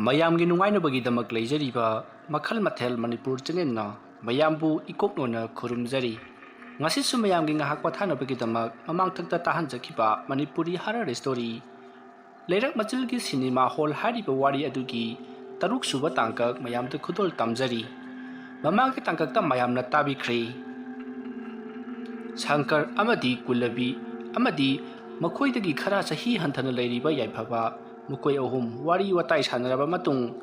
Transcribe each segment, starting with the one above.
ꯃꯌꯥꯝꯒꯤ ꯅꯨꯡꯉꯥꯏꯅꯕꯒꯤꯗꯃꯛ ꯂꯩꯖꯔꯤꯕ ꯃꯈꯜ ꯃꯊꯦꯜ ꯃꯅꯤꯄꯨꯔ ꯆꯦꯅꯦꯜꯅ ꯃꯌꯥꯝꯕꯨ ꯏꯀꯣꯛꯅꯣꯅ ꯈꯨꯔꯨꯝꯖꯔꯤ꯫ ꯉꯁꯤꯁꯨ ꯃꯌꯥꯝꯒꯤ ꯉꯥꯏꯍꯥꯛ ꯄꯣꯊꯥꯅꯕꯒꯤꯗꯃꯛ ꯃꯃꯥꯡꯊꯛꯇ ꯇꯥꯍꯟꯖꯈꯤꯕ ꯃꯅꯤꯄꯨꯔꯤ ꯍꯔꯔ ꯁ꯭ꯇꯣꯔꯤ ꯂꯩꯔꯛ ꯃꯆꯤꯜꯒꯤ ꯁꯤꯅꯦꯃꯥ ꯍꯣꯜ ꯍꯥꯏꯔꯤꯕ ꯋꯥꯔꯤ ꯑꯗꯨꯒꯤ 6ꯁꯨꯕ ꯇꯥꯡꯀꯛ ꯃꯌꯥꯝꯗ ꯈꯨꯗꯣꯜ ꯇꯝꯖꯔꯤ꯫ ꯃꯃꯥꯡꯒꯤ ꯇꯥꯡꯀꯛꯇ ꯃꯌꯥꯝꯅ ꯇꯥꯕꯤꯈ꯭ꯔꯦ ꯁꯪꯀꯔ ꯑꯃꯗꯤ ꯀꯨꯜꯂꯕꯤ ꯑꯃꯗꯤ ꯃꯈꯣꯏꯗꯒꯤ ꯈꯔ ꯆꯍꯤ ꯍꯟꯊꯅ ꯂꯩꯔꯤꯕ ꯌꯥꯏꯐꯕ ꯃꯈꯣꯏ ꯑꯍꯨꯝ ꯋꯥꯔꯤ ꯋꯥꯇꯥꯏ ꯁꯥꯟꯅꯔꯕ ꯃꯇꯨꯡ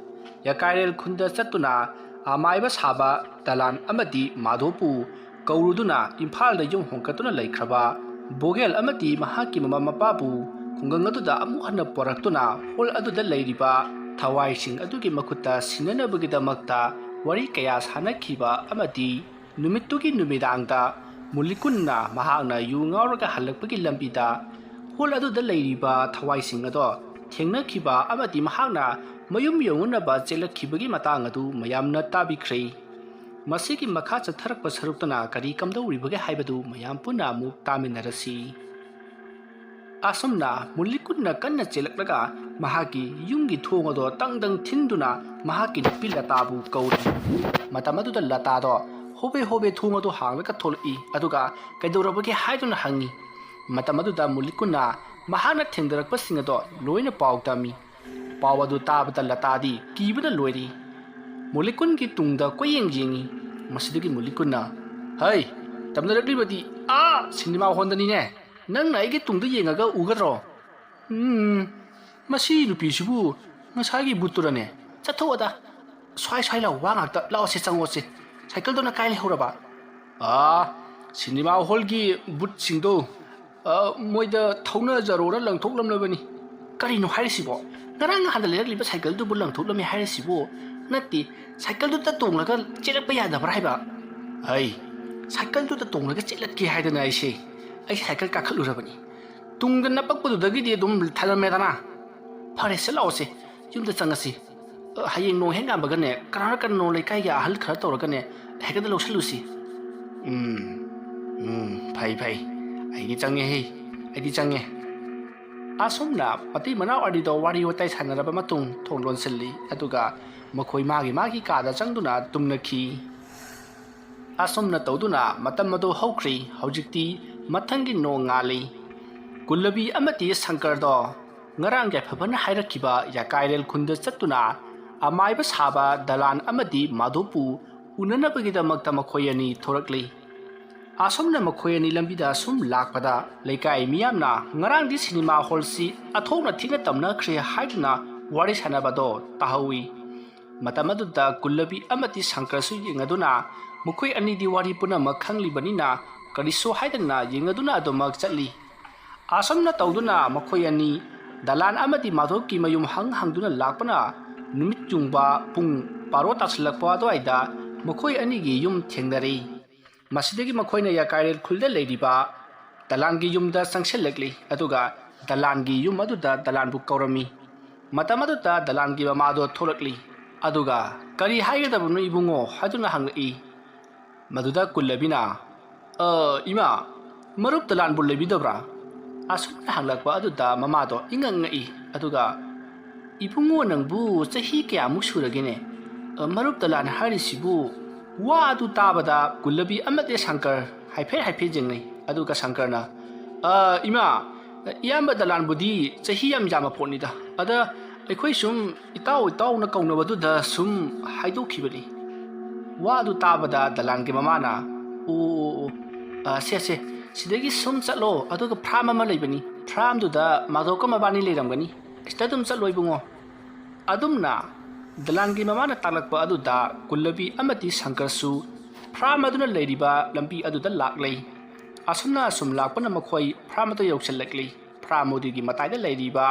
ꯌꯥꯀꯥꯏꯔꯦꯜ ꯈꯨꯟꯗ ꯆꯠꯇꯨꯅ ꯑꯃꯥꯏꯕ ꯁꯥꯕ ꯗꯂꯥꯟ ꯑꯃꯗꯤ ꯃꯥꯙꯣꯄꯨ ꯀꯧꯔꯨꯗꯨꯅ ꯏꯝꯐꯥꯜꯗ ꯌꯨꯝ ꯍꯣꯡꯀꯠꯇꯨꯅ ꯂꯩꯈ꯭ꯔꯕ ꯕꯣꯒꯦꯜ ꯑꯃꯗꯤ ꯃꯍꯥꯛꯀꯤ ꯃꯃꯥ ꯃꯄꯥꯕꯨ ꯈꯨꯡꯒꯪ ꯑꯗꯨꯗ ꯑꯃꯨꯛ ꯍꯟꯅ ꯄꯣꯔꯛꯇꯨꯅ ꯍꯣꯜ ꯑꯗꯨꯗ ꯂꯩꯔꯤꯕ ꯊꯋꯥꯏꯁꯤꯡ ꯑꯗꯨꯒꯤ ꯃꯈꯨꯠꯇ ꯁꯤꯟꯅꯅꯕꯒꯤꯗꯃꯛꯇ ꯋꯥꯔꯤ ꯀꯌꯥ ꯁꯥꯟꯅꯈꯤꯕ ꯑꯃꯗꯤ ꯅꯨꯃꯤꯠꯇꯨꯒꯤ ꯅꯨꯃꯤꯗꯥꯡꯗ ꯃꯨꯂꯤꯀꯨꯟꯅ ꯃꯍꯥꯛꯅ ꯌꯨ ꯉꯥꯎꯔꯒ ꯍꯜꯂꯛꯄꯒꯤ ꯂꯝꯕꯤꯗ ꯍꯣꯜ ꯑꯗꯨꯗ ꯂꯩꯔꯤꯕ ꯊꯋꯥꯏꯁꯤꯡ ꯑꯗꯣ ꯊꯦꯡꯅꯈꯤꯕ ꯑꯃꯗꯤ ꯃꯍꯥꯛꯅ ꯃꯌꯨꯝ ꯌꯧꯅꯅꯕ ꯆꯦꯜꯂꯛꯈꯤꯕꯒꯤ ꯃꯇꯥꯡ ꯑꯗꯨ ꯃꯌꯥꯝꯅ ꯇꯥꯕꯤꯈ꯭ꯔꯦ꯫ ꯃꯁꯤꯒꯤ ꯃꯈꯥ ꯆꯠꯊꯔꯛꯄ ꯁꯔꯨꯛꯇꯅ ꯀꯔꯤ ꯀꯝꯗꯧꯔꯤꯕꯒꯦ ꯍꯥꯏꯕꯗꯨ ꯃꯌꯥꯝ ꯄꯨꯟꯅ ꯑꯃꯨꯛ ꯇꯥꯃꯤꯟꯅꯔꯁꯤ꯫ ꯑꯁꯨꯝꯅ ꯃꯨꯂꯤꯀꯨꯟꯅ ꯀꯟꯅ ꯆꯦꯜꯂꯛꯂꯒ ꯃꯍꯥꯛꯀꯤ ꯌꯨꯝꯒꯤ ꯊꯣꯡ ꯑꯗꯣ ꯇꯪꯗꯪ ꯊꯤꯟꯗꯨꯅ ꯃꯍꯥꯛꯀꯤ ꯅꯨꯄꯤ ꯂꯇꯥꯕꯨ ꯀꯧꯔꯤ꯫ ꯃꯇꯝ ꯑꯗꯨꯗ ꯂꯇꯥꯗꯣ ꯍꯣꯕꯦ ꯍꯣꯕꯦ ꯊꯣꯡ ꯑꯗꯨ ꯍꯥꯡꯂꯒ ꯊꯣꯛꯂꯛꯏ ꯑꯗꯨꯒ ꯀꯩꯗꯧꯔꯕꯒꯦ ꯍꯥꯏꯗꯨꯅ ꯍꯪꯉꯤ꯫ ꯃꯇꯝ ꯑꯗꯨꯗ ꯃꯨꯂꯤꯀꯨꯟꯅ ꯃꯍꯥꯛꯅ ꯊꯦꯡꯅꯔꯛꯄꯁꯤꯡ ꯑꯗꯣ ꯂꯣꯏꯅ ꯄꯥꯎ ꯇꯝꯃꯤ꯫ ꯄꯥꯎ ꯑꯗꯨ ꯇꯥꯕꯗ ꯂꯇꯥꯗꯤ ꯀꯤꯕꯅ ꯂꯣꯏꯔꯤ꯫ ꯃꯨꯂꯤꯀꯨꯟꯒꯤ ꯇꯨꯡꯗ ꯀꯣꯏꯌꯦꯡ ꯌꯦꯡꯉꯤ꯫ ꯃꯁꯤꯗꯒꯤ ꯃꯨꯂꯤꯀꯨꯟꯅ "ꯍꯩ, ꯇꯝꯅꯔꯛꯂꯤꯕꯗꯤ ꯁꯤꯅꯦꯃꯥ ꯍꯣꯜꯗꯅꯤꯅꯦ, ꯅꯪꯅ ꯑꯩꯒꯤ ꯇꯨꯡꯗ ꯌꯦꯡꯉꯒ ꯎꯒꯗ꯭ꯔꯣ? ꯃꯁꯤ ꯅꯨꯄꯤꯁꯤꯕꯨ ꯉꯁꯥꯏꯒꯤ ꯕꯨꯠꯇꯨꯔꯅꯦ? ꯆꯠꯊꯣꯛꯑꯗ ꯁ꯭ꯋꯥꯏ ꯂꯥꯎ ꯋꯥ ꯉꯥꯛꯇ ꯂꯥꯛꯑꯣꯁꯦ ꯆꯪꯉꯣꯁꯦ꯫ ꯁꯥꯏꯀꯜꯗꯨꯅ ꯀꯥꯏ ꯂꯩꯍꯧꯔꯕ?" ꯁꯤꯅꯦꯃꯥ ꯍꯣꯜꯒꯤ ꯕꯨꯠꯁꯤꯡꯗꯣ ꯃꯣꯏꯗ ꯊꯧꯅꯖꯔꯣꯅ ꯂꯪꯊꯣꯛꯂꯝꯂꯕꯅꯤ꯫ ꯀꯔꯤꯅꯣ ꯍꯥꯏꯔꯤꯁꯤꯕꯣ? ꯉꯔꯥꯡ ꯅꯍꯥꯟꯗ ꯂꯩꯔꯛꯂꯤꯕ ꯁꯥꯏꯀꯜꯗꯨꯕꯨ ꯂꯪꯊꯣꯛꯂꯝꯃꯤ ꯍꯥꯏꯔꯤꯁꯤꯕꯨ? ꯅꯠꯇꯦ, ꯁꯥꯏꯀꯜꯗꯨꯗ ꯇꯣꯡꯂꯒ ꯆꯦꯜꯂꯛꯄ ꯌꯥꯗꯕ꯭ꯔꯥ ꯍꯥꯏꯕ? ꯍꯩ, ꯁꯥꯏꯀꯜꯗꯨꯗ ꯇꯣꯡꯂꯒ ꯆꯦꯜꯂꯛꯀꯦ ꯍꯥꯏꯗꯅ ꯑꯩꯁꯦ ꯁꯥꯏꯀꯜ ꯀꯥꯈꯠꯂꯨꯔꯕꯅꯤ꯫ ꯇꯨꯡꯗ ꯅꯄꯛꯄꯗꯨꯗꯒꯤꯗꯤ ꯑꯗꯨꯝ ꯊꯜꯂꯝꯃꯦꯗꯅ꯫ ꯐꯔꯦꯁꯦ ꯂꯥꯛꯑꯣꯁꯦ, ꯌꯨꯝꯗ ꯆꯪꯉꯁꯤ꯫ ꯍꯌꯦꯡ ꯅꯣꯡ ꯍꯦꯛ ꯉꯥꯟꯕꯒꯅꯦ ꯀꯅꯥꯅꯣ ꯂꯩꯀꯥꯏꯒꯤ ꯑꯍꯜ ꯈꯔ ꯇꯧꯔꯒꯅꯦ ꯍꯦꯛꯇ ꯂꯧꯁꯜꯂꯨꯁꯤ꯫ ꯐꯩ ꯑꯩꯗꯤ ꯆꯪꯉꯦ꯫ ꯑꯁꯨꯝꯅ ꯃꯇꯩ ꯃꯅꯥꯎ ꯑꯅꯤꯗꯣ ꯋꯥꯔꯤ ꯋꯥꯇꯥꯏ ꯁꯥꯟꯅꯔꯕ ꯃꯇꯨꯡ ꯊꯣꯡ ꯂꯣꯟꯁꯤꯜꯂꯤ ꯑꯗꯨꯒ ꯃꯈꯣꯏ ꯃꯥꯒꯤ ꯀꯥꯗ ꯆꯪꯗꯨꯅ ꯇꯨꯝꯅꯈꯤ꯫ ꯑꯁꯨꯝꯅ ꯇꯧꯗꯨꯅ ꯃꯇꯝ ꯑꯗꯨ ꯍꯧꯈ꯭ꯔꯤ꯫ ꯍꯧꯖꯤꯛꯇꯤ ꯃꯊꯪꯒꯤ ꯅꯣꯡ ꯉꯥꯜꯂꯤ꯫ ꯀꯨꯜꯂꯕꯤ ꯑꯃꯗꯤ ꯁꯪꯀꯔꯗꯣ ꯉꯔꯥꯡ ꯌꯥꯏꯐꯕꯅ ꯍꯥꯏꯔꯛꯈꯤꯕ ꯌꯥꯀꯥꯏꯔꯦꯜ ꯈꯨꯟꯗ ꯆꯠꯇꯨꯅ ꯑꯃꯥꯏꯕ ꯁꯥꯕ ꯗꯂꯥꯟ ꯑꯃꯗꯤ ꯃꯥꯙꯣꯄꯨ ꯎꯅꯅꯕꯒꯤꯗꯃꯛꯇ ꯃꯈꯣꯏ ꯑꯅꯤ ꯊꯣꯔꯛꯂꯤ꯫ ꯑꯁꯨꯝꯅ ꯃꯈꯣꯏ ꯑꯅꯤ ꯂꯝꯕꯤꯗ ꯁꯨꯝ ꯂꯥꯛꯄꯗ ꯂꯩꯀꯥꯏ ꯃꯤꯌꯥꯝꯅ ꯉꯔꯥꯡꯗꯤ ꯁꯤꯅꯦꯃꯥ ꯍꯣꯜꯁꯤ ꯑꯊꯣꯛꯅ ꯊꯤꯅ ꯇꯝꯅꯈ꯭ꯔꯦ ꯍꯥꯏꯗꯨꯅ ꯋꯥꯔꯤ ꯁꯥꯟꯅꯕꯗꯣ ꯇꯥꯍꯧꯏ꯫ ꯃꯇꯝ ꯑꯗꯨꯗ ꯀꯨꯜꯂꯕꯤ ꯑꯃꯗꯤ ꯁꯪꯀꯔꯁꯨ ꯌꯦꯡꯉꯗꯨꯅ ꯃꯈꯣꯏ ꯑꯅꯤꯗꯤ ꯋꯥꯔꯤ ꯄꯨꯝꯅꯃꯛ ꯈꯪꯂꯤꯕꯅꯤꯅ ꯀꯔꯤꯁꯨ ꯍꯥꯏꯗꯅ ꯌꯦꯡꯉꯗꯨꯅ ꯑꯗꯨꯃꯛ ꯆꯠꯂꯤ꯫ ꯑꯁꯨꯝꯅ ꯇꯧꯗꯨꯅ ꯃꯈꯣꯏ ꯑꯅꯤ ꯗꯂꯥꯟ ꯑꯃꯗꯤ ꯃꯥꯙꯣꯞꯀꯤ ꯃꯌꯨꯝ ꯍꯪꯗꯨꯅ ꯂꯥꯛꯄꯅ ꯅꯨꯃꯤꯠ ꯌꯨꯡꯕ ꯄꯨꯡ 12 ꯇꯥꯁꯤꯜꯂꯛꯄ ꯑꯗꯨꯋꯥꯏꯗ ꯃꯈꯣꯏ ꯑꯅꯤꯒꯤ ꯌꯨꯝ ꯊꯦꯡꯅꯔꯦ꯫ ꯃꯁꯤꯗꯒꯤ ꯃꯈꯣꯏꯅ ꯌꯥꯀꯥꯏꯔꯦꯜ ꯈꯨꯜꯗ ꯂꯩꯔꯤꯕ ꯗꯂꯥꯟꯒꯤ ꯌꯨꯝꯗ ꯆꯪꯁꯤꯜꯂꯛꯂꯤ ꯑꯗꯨꯒ ꯗꯂꯥꯟꯒꯤ ꯌꯨꯝ ꯑꯗꯨꯗ ꯗꯂꯥꯟꯕꯨ ꯀꯧꯔꯝꯃꯤ꯫ ꯃꯇꯝ ꯑꯗꯨꯗ ꯗꯂꯥꯟꯒꯤ ꯃꯃꯥꯗꯣ ꯊꯣꯛꯂꯛꯂꯤ ꯑꯗꯨꯒ "ꯀꯔꯤ ꯍꯥꯏꯒꯗꯕꯅꯣ ꯏꯕꯨꯡꯉꯣ?" ꯍꯥꯏꯗꯨꯅ ꯍꯪꯂꯛꯏ꯫ ꯃꯗꯨꯗ ꯀꯨꯜꯂꯕꯤꯅ "ꯏꯃꯥ, ꯃꯔꯨꯞ ꯗꯂꯥꯟꯕꯨ ꯂꯩꯕꯤꯗꯕ꯭ꯔꯥ?" ꯑꯁꯨꯝꯅ ꯍꯪꯂꯛꯄ ꯑꯗꯨꯗ ꯃꯃꯥꯗꯣ ꯏꯉꯛꯉꯛꯏ ꯑꯗꯨꯒ "ꯏꯕꯨꯡꯉꯣ, ꯅꯪꯕꯨ ꯆꯍꯤ ꯀꯌꯥꯃꯨꯛ ꯁꯨꯔꯒꯦꯅꯦ? ꯃꯔꯨꯞ ꯗꯂꯥꯟ ꯍꯥꯏꯔꯤꯁꯤꯕꯨ?" ꯋꯥ ꯑꯗꯨ ꯇꯥꯕꯗ ꯀꯨꯜꯂꯕꯤ ꯑꯃꯗꯤ ꯁꯪꯀꯔ ꯍꯥꯏꯐꯦꯠ ꯌꯦꯡꯅꯩ ꯑꯗꯨꯒ ꯁꯪꯀꯔꯅ "ꯏꯃꯥ, ꯏꯌꯥꯝꯕ ꯗꯂꯥꯟꯕꯨꯗꯤ ꯆꯍꯤ ꯌꯥꯝ ꯌꯥꯝꯕ ꯄꯣꯠꯅꯤꯗ, ꯑꯗ ꯑꯩꯈꯣꯏ ꯁꯨꯝ ꯏꯇꯥꯎꯅ ꯀꯧꯅꯕꯗꯨꯗ ꯁꯨꯝ ꯍꯥꯏꯗꯣꯛꯈꯤꯕꯅꯤ." ꯋꯥ ꯑꯗꯨ ꯇꯥꯕꯗ ꯗꯂꯥꯟꯒꯤ ꯃꯃꯥꯅ "ꯁꯦ ꯁꯤꯗꯒꯤ ꯁꯨꯝ ꯆꯠꯂꯣ ꯑꯗꯨꯒ ꯐ꯭ꯔꯥꯝ ꯑꯃ ꯂꯩꯕꯅꯤ, ꯐ꯭ꯔꯥꯝꯗꯨꯗ ꯃꯥꯙꯣꯞꯀ ꯃꯕꯥꯅꯤ ꯂꯩꯔꯝꯒꯅꯤ, ꯁꯤꯗ ꯑꯗꯨꯝ ꯆꯠꯂꯣ ꯏꯕꯨꯡꯉꯣ." ꯑꯗꯨꯝꯅ ꯗꯂꯥꯟꯒꯤ ꯃꯃꯥꯅ ꯇꯥꯛꯂꯛꯄ ꯑꯗꯨꯗ ꯀꯨꯜꯂꯕꯤ ꯑꯃꯗꯤ ꯁꯪꯀꯔꯁꯨ ꯐ꯭ꯔꯥꯝ ꯑꯗꯨꯅ ꯂꯩꯔꯤꯕ ꯂꯝꯕꯤ ꯑꯗꯨꯗ ꯂꯥꯛꯂꯩ꯫ ꯑꯁꯨꯝꯅ ꯂꯥꯛꯄꯅ ꯃꯈꯣꯏ ꯐ꯭ꯔꯥꯝ ꯑꯗꯨ ꯌꯧꯁꯤꯜꯂꯛꯂꯤ꯫ ꯐ꯭ꯔꯥꯝ ꯑꯗꯨꯒꯤ ꯃꯇꯥꯏꯗ ꯂꯩꯔꯤꯕ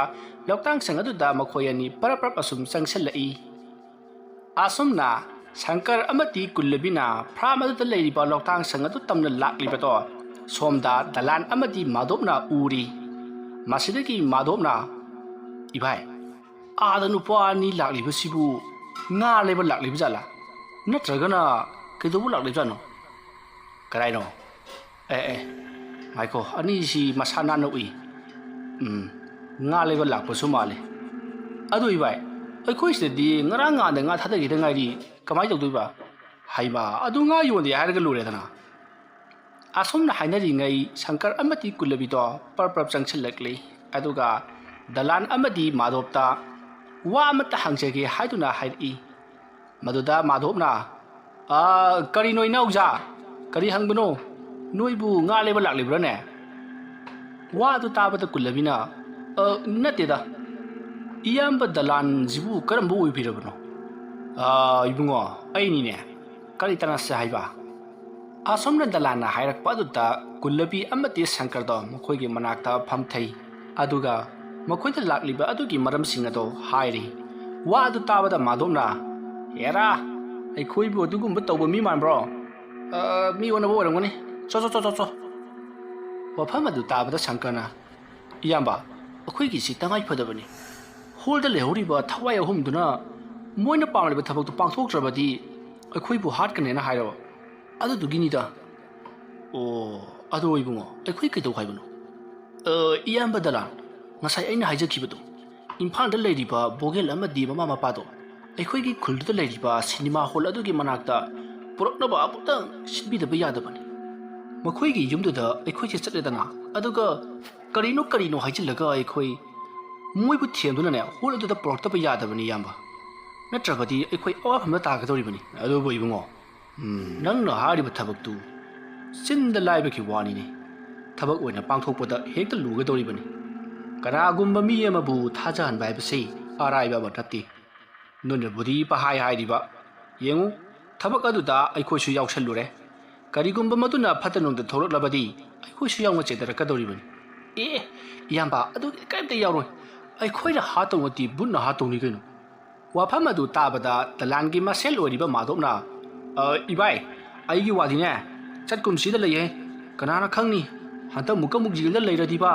ꯂꯧꯇꯥꯡꯁꯪ ꯑꯗꯨꯗ ꯃꯈꯣꯏ ꯑꯅꯤ ꯄꯔꯞ ꯑꯁꯨꯝ ꯆꯪꯁꯤꯜꯂꯛꯏ꯫ ꯑꯁꯨꯝꯅ ꯁꯪꯀꯔ ꯑꯃꯗꯤ ꯀꯨꯜꯂꯕꯤꯅ ꯐ꯭ꯔꯥꯝ ꯑꯗꯨꯗ ꯂꯩꯔꯤꯕ ꯂꯧꯇꯥꯡꯁꯪ ꯑꯗꯨ ꯇꯝꯅ ꯂꯥꯛꯂꯤꯕꯗꯣ ꯁꯣꯝꯗ ꯗꯂꯥꯟ ꯑꯃꯗꯤ ꯃꯥꯙꯣꯞꯅ ꯎꯔꯤ꯫ ꯃꯁꯤꯗꯒꯤ ꯃꯥꯙꯣꯞꯅ "ꯏꯚꯥꯏ, ꯑꯥꯗ ꯅꯨꯄꯥ ꯑꯅꯤ ꯂꯥꯛꯂꯤꯕꯁꯤꯕꯨ ꯉꯥ ꯂꯩꯕ ꯂꯥꯛꯂꯤꯕ ꯖꯥꯠꯂꯥ? ꯅꯠꯇ꯭ꯔꯒꯅ ꯀꯩꯗꯧꯕ ꯂꯥꯛꯂꯤꯕꯖꯥꯠꯅꯣ? ꯀꯔꯥꯏꯅꯣ? ꯉꯥꯏꯈꯣ, ꯑꯅꯤꯁꯤ ꯃꯁꯥ ꯅꯥꯟꯅ ꯎꯏ꯫ ꯉꯥ ꯂꯩꯕ ꯂꯥꯛꯄꯁꯨ ꯃꯥꯜꯂꯤ꯫ ꯑꯗꯨ ꯏꯚꯥꯏ, ꯑꯩꯈꯣꯏ ꯁꯤꯗꯗꯤ ꯉꯔꯥꯡ ꯉꯥꯟꯗ ꯉꯥ ꯊꯥꯗꯈꯤꯗ ꯉꯥꯏꯔꯤ ꯀꯃꯥꯏꯅ ꯇꯧꯗꯣꯏꯕ ꯍꯩꯃꯥ ꯑꯗꯨ ꯉꯥ ꯌꯣꯟꯗꯦ ꯍꯥꯏꯔꯒ ꯂꯣꯏꯔꯦꯗꯅ ꯑꯁꯨꯝꯅ ꯍꯥꯏꯅꯔꯤꯉꯩ ꯁꯪꯀꯔ ꯑꯃꯗꯤ ꯀꯨꯜꯂꯕꯤꯗꯣ ꯄꯔꯞ ꯆꯪꯁꯤꯜꯂꯛꯂꯤ ꯑꯗꯨꯒ ꯗꯂꯥꯟ ꯑꯃꯗꯤ ꯃꯥꯙꯣꯞꯇ ꯋꯥ ꯑꯃꯠꯇ ꯍꯪꯖꯒꯦ ꯍꯥꯏꯗꯨꯅ ꯍꯥꯏꯔꯛꯏ ꯃꯗꯨꯗ ꯃꯥꯙꯣꯞꯅ ꯀꯔꯤꯅꯣ ꯏꯅꯥꯎꯖꯥ ꯀꯔꯤ ꯍꯪꯕꯅꯣ ꯅꯣꯏꯕꯨ ꯉꯥ ꯂꯩꯕ ꯂꯥꯛꯂꯤꯕ꯭ꯔꯥꯅꯦ ꯋꯥ ꯑꯗꯨ ꯇꯥꯕꯗ ꯀꯨꯜꯂꯕꯤꯅ ꯅꯠꯇꯦꯗ ꯏꯌꯥꯝꯕ ꯗꯂꯥꯟꯁꯤꯕꯨ ꯀꯔꯝꯕ ꯑꯣꯏꯕꯤꯔꯕꯅꯣ 이붕어 ꯑꯩꯅꯤꯅꯦ ꯀꯔꯤ ꯇꯅꯁꯦ ꯍꯥꯏꯕ ꯑꯁꯣꯝꯅ ꯗꯂꯥꯟꯅ ꯍꯥꯏꯔꯛꯄ ꯑꯗꯨꯗ ꯀꯨꯜꯂꯕꯤ ꯑꯃꯗꯤ ꯁꯪꯀꯔꯗꯣ ꯃꯈꯣꯏꯒꯤ ꯃꯅꯥꯛꯇ ꯐꯝꯊꯩ ꯑꯗꯨꯒ ꯃꯈꯣꯏꯗ ꯂꯥꯛꯂꯤꯕ ꯑꯗꯨꯒꯤ ꯃꯔꯝꯁꯤꯡ ꯑꯗꯨ ꯍꯥꯏꯔꯤ ꯋꯥ ꯑꯗꯨ ꯇꯥꯕꯗ ꯃꯥꯙꯣꯞꯅ ꯍꯦꯔꯥ ꯑꯩꯈꯣꯏꯕꯨ ꯑꯗꯨꯒꯨꯝꯕ ꯇꯧꯕ ꯃꯤ ꯃꯥꯟꯕ꯭ꯔꯣ ꯃꯤ ꯑꯣꯟꯅꯕ ꯑꯣꯏꯔꯝꯒꯅꯤ ꯆꯣ ꯋꯥꯐꯝ ꯑꯗꯨ ꯇꯥꯕꯗ ꯁꯪꯀꯔꯅ ꯏꯌꯥꯝꯕ ꯑꯩꯈꯣꯏꯒꯤꯁꯤ ꯇꯉꯥꯏ ꯐꯗꯕꯅꯤ ꯍꯣꯜꯗ ꯂꯩꯍꯧꯔꯤꯕ ꯊꯋꯥꯏ ꯑꯍꯨꯝꯗꯨꯅ ꯃꯣꯏꯅ ꯄꯥꯝꯂꯤꯕ ꯊꯕꯛꯇꯨ ꯄꯥꯡꯊꯣꯛꯇ꯭ꯔꯕꯗꯤ ꯑꯩꯈꯣꯏꯕꯨ ꯍꯥꯠꯀꯅꯦꯅ ꯍꯥꯏꯔꯕ ꯑꯗꯨꯗꯨꯒꯤꯅꯤꯗ ꯑꯣ ꯑꯗꯣ ꯏꯕꯨꯡꯉꯣ ꯑꯩꯈꯣꯏ ꯀꯩꯗꯧ ꯍꯥꯏꯕꯅꯣ ꯏꯌꯥꯝꯕ ꯗꯂꯥꯟ ꯉꯁꯥꯏ ꯑꯩꯅ ꯍꯥꯏꯖꯈꯤꯕꯗꯣ ꯏꯝꯐꯥꯜꯗ ꯂꯩꯔꯤꯕ ꯕꯣꯒꯦꯜ ꯑꯃꯗꯤ ꯃꯃꯥ ꯃꯄꯥꯗꯣ ꯑꯩꯈꯣꯏꯒꯤ ꯈꯨꯜꯗꯨꯗ ꯂꯩꯔꯤꯕ ꯁꯤꯅꯦꯃꯥ ꯍꯣꯜ ꯑꯗꯨꯒꯤ ꯃꯅꯥꯛꯇ ꯄꯨꯔꯛꯅꯕ ꯑꯃꯨꯛꯇꯪ ꯁꯤꯟꯕꯤꯗꯕ ꯌꯥꯗꯕꯅꯤ ꯃꯈꯣꯏꯒꯤ ꯌꯨꯝꯗꯨꯗ ꯑꯩꯈꯣꯏꯁꯦ ꯆꯠꯂꯦꯗꯅ ꯑꯗꯨꯒ ꯀꯔꯤꯅꯣ ꯍꯥꯏꯖꯤꯜꯂꯒ ꯑꯩꯈꯣꯏ ꯃꯣꯏꯕꯨ ꯊꯦꯝꯗꯨꯅꯅꯦ ꯍꯣꯜ ꯑꯗꯨꯗ ꯄꯨꯔꯛꯇꯕ ꯌꯥꯗꯕꯅꯤ ꯏꯌꯥꯝꯕ ꯅꯠꯇ꯭ꯔꯕꯗꯤ ꯑꯩꯈꯣꯏ ꯑꯋꯥꯐꯝꯗ ꯇꯥꯒꯗꯧꯔꯤꯕꯅꯤ ꯑꯗꯨꯕꯨ ꯏꯕꯨꯡꯉꯣ ꯅꯪꯅ ꯍꯥꯏꯔꯤꯕ ꯊꯕꯛꯇꯨ ꯆꯤꯟꯗ ꯂꯥꯏꯕꯒꯤ ꯋꯥꯅꯤꯅꯦ ꯊꯕꯛ ꯑꯣꯏꯅ ꯄꯥꯡꯊꯣꯛꯄꯗ ꯍꯦꯛꯇ ꯂꯨꯒꯗꯧꯔꯤꯕꯅꯤ ꯀꯅꯥꯒꯨꯝꯕ ꯃꯤ ꯑꯃꯕꯨ ꯊꯥꯖꯍꯟꯕ ꯍꯥꯏꯕꯁꯤ ꯑꯔꯥꯏꯕ ꯑꯃ ꯅꯠꯇꯦ ꯅꯣꯏꯅꯕꯨꯗꯤ ꯄꯍꯥꯏ ꯍꯥꯏꯔꯤꯕ ꯌꯦꯡꯉꯨ ꯊꯕꯛ ꯑꯗꯨꯗ ꯑꯩꯈꯣꯏꯁꯨ ꯌꯥꯎꯁꯜꯂꯨꯔꯦ ꯀꯔꯤꯒꯨꯝꯕ ꯃꯗꯨꯅ ꯐꯠꯇ ꯅꯨꯡꯗ ꯊꯣꯛꯂꯛꯂꯕꯗꯤ ꯑꯩꯈꯣꯏꯁꯨ ꯌꯥꯎꯅ ꯆꯦꯟꯊꯔꯛꯀꯗꯧꯔꯤꯕꯅꯤ ꯏꯌꯥꯝꯕ ꯑꯗꯨ ꯀꯔꯤꯝꯇ ꯌꯥꯎꯔꯣꯏ ꯑꯩꯈꯣꯏꯅ ꯍꯥꯠꯇꯧꯅꯗꯤ ꯕꯨꯠꯅ ꯍꯥꯠꯇꯧꯅꯤ ꯀꯩꯅꯣ ꯋꯥꯐꯝ ꯑꯗꯨ ꯇꯥꯕꯗ ꯗꯂꯥꯟꯒꯤ ꯃꯁꯦꯜ ꯑꯣꯏꯔꯤꯕ ꯃꯥꯙꯣꯞꯅ ꯏꯕꯥꯏ ꯑꯩꯒꯤ ꯋꯥꯗꯤꯅꯦ ꯆꯠꯀꯨꯝꯁꯤꯗ ꯂꯩꯌꯦ ꯀꯅꯥꯅ ꯈꯪꯅꯤ ꯍꯟꯇꯛ ꯑꯃꯨꯛ ꯖꯦꯜꯗ ꯂꯩꯔꯗꯤꯕ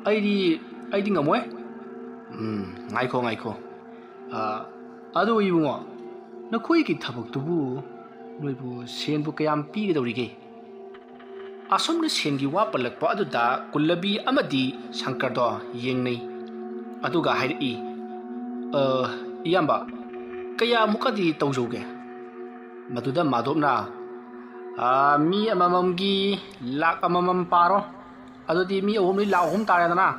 ꯑꯩꯗꯤ ꯉꯝꯃꯣꯏ ꯉꯥꯏꯈꯣ ꯑꯗꯨ ꯏꯕꯨꯡꯉꯣ ꯅꯈꯣꯏꯒꯤ ꯊꯕꯛꯇꯨꯕꯨ ꯅꯣꯏꯕꯨ ꯁꯦꯟꯕꯨ ꯀꯌꯥꯝ ꯄꯤꯒꯗꯧꯔꯤꯒꯦ ꯑꯁꯣꯝꯅ ꯁꯦꯟꯒꯤ ꯋꯥ ꯄꯜꯂꯛꯄ ꯑꯗꯨꯗ ꯀꯨꯜꯂꯕꯤ ꯑꯃꯗꯤ ꯁꯪꯀꯔꯗꯣ ꯌꯦꯡꯅꯩ ꯑꯗꯨꯒ ꯍꯥꯏꯔꯛꯏ ꯏꯌꯥꯝꯕ ꯀꯌꯥꯃꯨꯛꯀꯗꯤ ꯇꯧꯖꯧꯒꯦ ꯃꯗꯨꯗ ꯃꯥꯙꯣꯞꯅ ꯃꯤ ꯑꯃꯃꯝꯒꯤ ꯂꯥꯛ ꯑꯃꯃꯝ ꯄꯥꯔꯣ ꯑꯗꯨꯗꯤ ꯃꯤ ꯑꯍꯨꯝꯗꯤ ꯂꯥꯛ 3 ꯇꯥꯔꯦꯗꯅ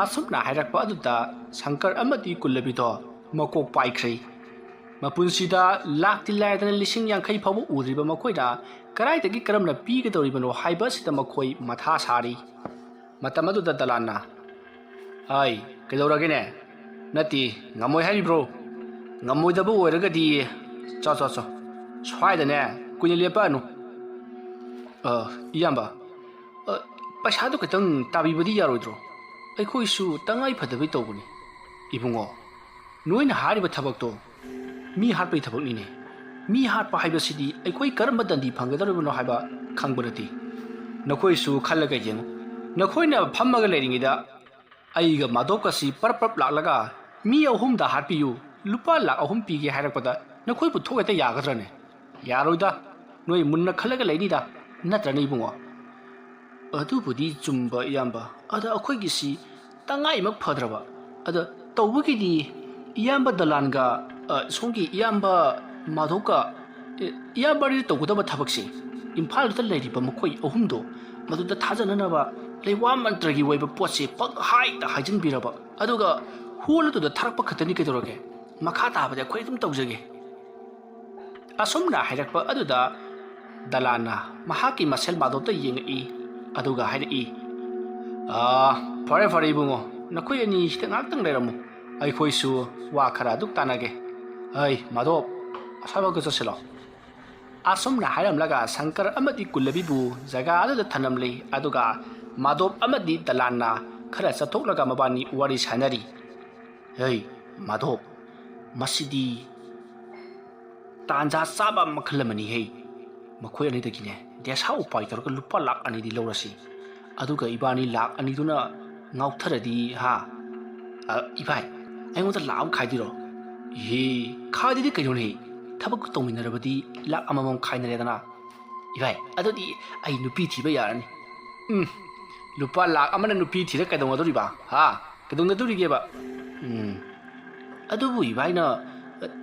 ꯑꯁꯨꯝꯅ ꯍꯥꯏꯔꯛꯄ ꯑꯗꯨꯗ ꯁꯪꯀꯔ ꯑꯃꯗꯤ ꯀꯨꯜꯂꯕꯤꯗꯣ ꯃꯀꯣꯛ ꯄꯥꯏꯈ꯭ꯔꯦ ꯃꯄꯨꯟꯁꯤꯗ ꯂꯥꯛꯇꯤ ꯂꯥꯏꯗꯅ 50,000 ꯐꯥꯎꯕ ꯎꯗ꯭ꯔꯤꯕ ꯃꯈꯣꯏꯅ ꯀꯔꯥꯏꯗꯒꯤ ꯀꯔꯝꯅ ꯄꯤꯒꯗꯧꯔꯤꯕꯅꯣ ꯍꯥꯏꯕ ꯑꯁꯤꯗ ꯃꯈꯣꯏ ꯃꯊꯥ ꯁꯥꯔꯤ ꯃꯇꯝ ꯑꯗꯨꯗ ꯗꯂꯥꯟꯅ ꯀꯩꯗꯧꯔꯒꯦꯅꯦ ꯅꯠꯇꯦ ꯉꯝꯃꯣꯏ ꯍꯥꯏꯔꯤꯕ꯭ꯔꯣ ꯉꯝꯃꯣꯏꯗꯕ ꯑꯣꯏꯔꯒꯗꯤ ꯆꯣ ꯁ꯭ꯋꯥꯏꯗꯅꯦ ꯀꯨꯏꯅ ꯂꯦꯞꯄꯛꯑꯅꯨ ꯏꯌꯥꯝꯕ ꯄꯩꯁꯥꯗꯣ ꯈꯤꯇꯪ ꯇꯥꯕꯤꯕꯗꯤ ꯌꯥꯔꯣꯏꯗ꯭ꯔꯣ ꯑꯩꯈꯣꯏꯁꯨ ꯇꯉꯥꯏ ꯐꯗꯕꯩ ꯇꯧꯕꯅꯤ 이붕어 노인 하리바 타박도 미 하르바이 타박니네 미 하르바 하이바시디 아이코이 까름바단디 방가다르브노 하이바 캉버르디 너코이수 칼라가 옌 너코이나 팜마가 레링이다 아이가 마도카시 빠르빠르 락라가 미 어홈다 하르피유 루파 락 어홈 피게 하락바다 너코이부 토게다 야가드라네 야로이다 노이 문나 칼라가 레니다 나트라네 이붕어 어두부디 줌바 이암바 아다 어코이기시 땅아이막 퍼드라바 아다 तौबगीदी इयाम्बा दलानगा सोंगी इयाम्बा माधोका इयाम्बारी तौगदबा थबकसे इम्फालदा लेरिबा मखोई अहुमदो मदुदा थाजननबा लेवा मंत्रगी वैबा पोचे पग हाइता हाइजनबिरबा अदुगा होलदुदा थरकपा खतनी केदोरगे मखा ताबदे खोइ तुम तौजगे असोमना हाइरकपा अदुदा दलाना महाकी मसेल माधोता येंगई अदुगा हाइरई फरे इबुंगो नखोई अनि सिता ngaktang leiramu ꯑꯩꯈꯣꯏꯁꯨ ꯋꯥ ꯈꯔ ꯑꯗꯨꯛ ꯇꯥꯟꯅꯒꯦ ꯃꯥꯙꯣꯞ ꯑꯁꯥꯏꯐꯥꯎꯗ ꯆꯠꯁꯤꯂꯣ ꯑꯁꯨꯝꯅ ꯍꯥꯏꯔꯝꯂꯒ ꯁꯪꯀꯔ ꯑꯃꯗꯤ ꯀꯨꯜꯂꯕꯤꯕꯨ ꯖꯒꯥ ꯑꯗꯨꯗ ꯊꯅꯝꯂꯤ ꯑꯗꯨꯒ ꯃꯥꯙꯣꯞ ꯑꯃꯗꯤ ꯗꯂꯥꯟꯅ ꯈꯔ ꯆꯠꯊꯣꯛꯂꯒ ꯃꯕꯥꯅꯤ ꯋꯥꯔꯤ ꯁꯥꯅꯔꯤ ꯃꯥꯙꯣꯞ ꯃꯁꯤꯗꯤ ꯇꯥꯟꯖꯥ ꯆꯥꯕ ꯃꯈꯜ ꯑꯃꯅꯤ ꯃꯈꯣꯏ ꯑꯅꯤꯗꯒꯤꯅꯦ ꯗꯦꯁꯥ ꯎꯄꯥꯏ ꯇꯧꯔꯒ ꯂꯨꯄꯥ ꯂꯥꯛ 2ꯗꯤ ꯂꯧꯔꯁꯤ ꯑꯗꯨꯒ 이바니 ꯂꯥꯛ 2ꯗꯨꯅ ꯉꯥꯎꯊꯔꯗꯤ 이바이 ꯑꯩꯉꯣꯟꯗ ꯂꯥꯛ ꯑꯃ ꯈꯥꯏꯗꯤꯔꯣ ꯈꯥꯏꯗꯗꯤ ꯀꯩꯅꯣꯅꯦ ꯊꯕꯛ ꯇꯧꯃꯤꯟꯅꯔꯕꯗꯤ ꯂꯥꯛ ꯑꯃꯃꯝ ꯈꯥꯏꯅꯔꯦꯗꯅ 이바이 ꯑꯗꯨꯗꯤ ꯑꯩ ꯅꯨꯄꯤ ꯊꯤꯕ ꯌꯥꯔꯅꯤ ꯂꯨꯄꯥ ꯂꯥꯛ 1ꯅ ꯅꯨꯄꯤ ꯊꯤꯔ ꯀꯩꯗꯧꯅꯗꯣꯔꯤꯕ ꯀꯩꯗꯧꯅꯗꯣꯔꯤꯒꯦꯕ ꯑꯗꯨꯕꯨ ꯏꯕꯥꯏꯅ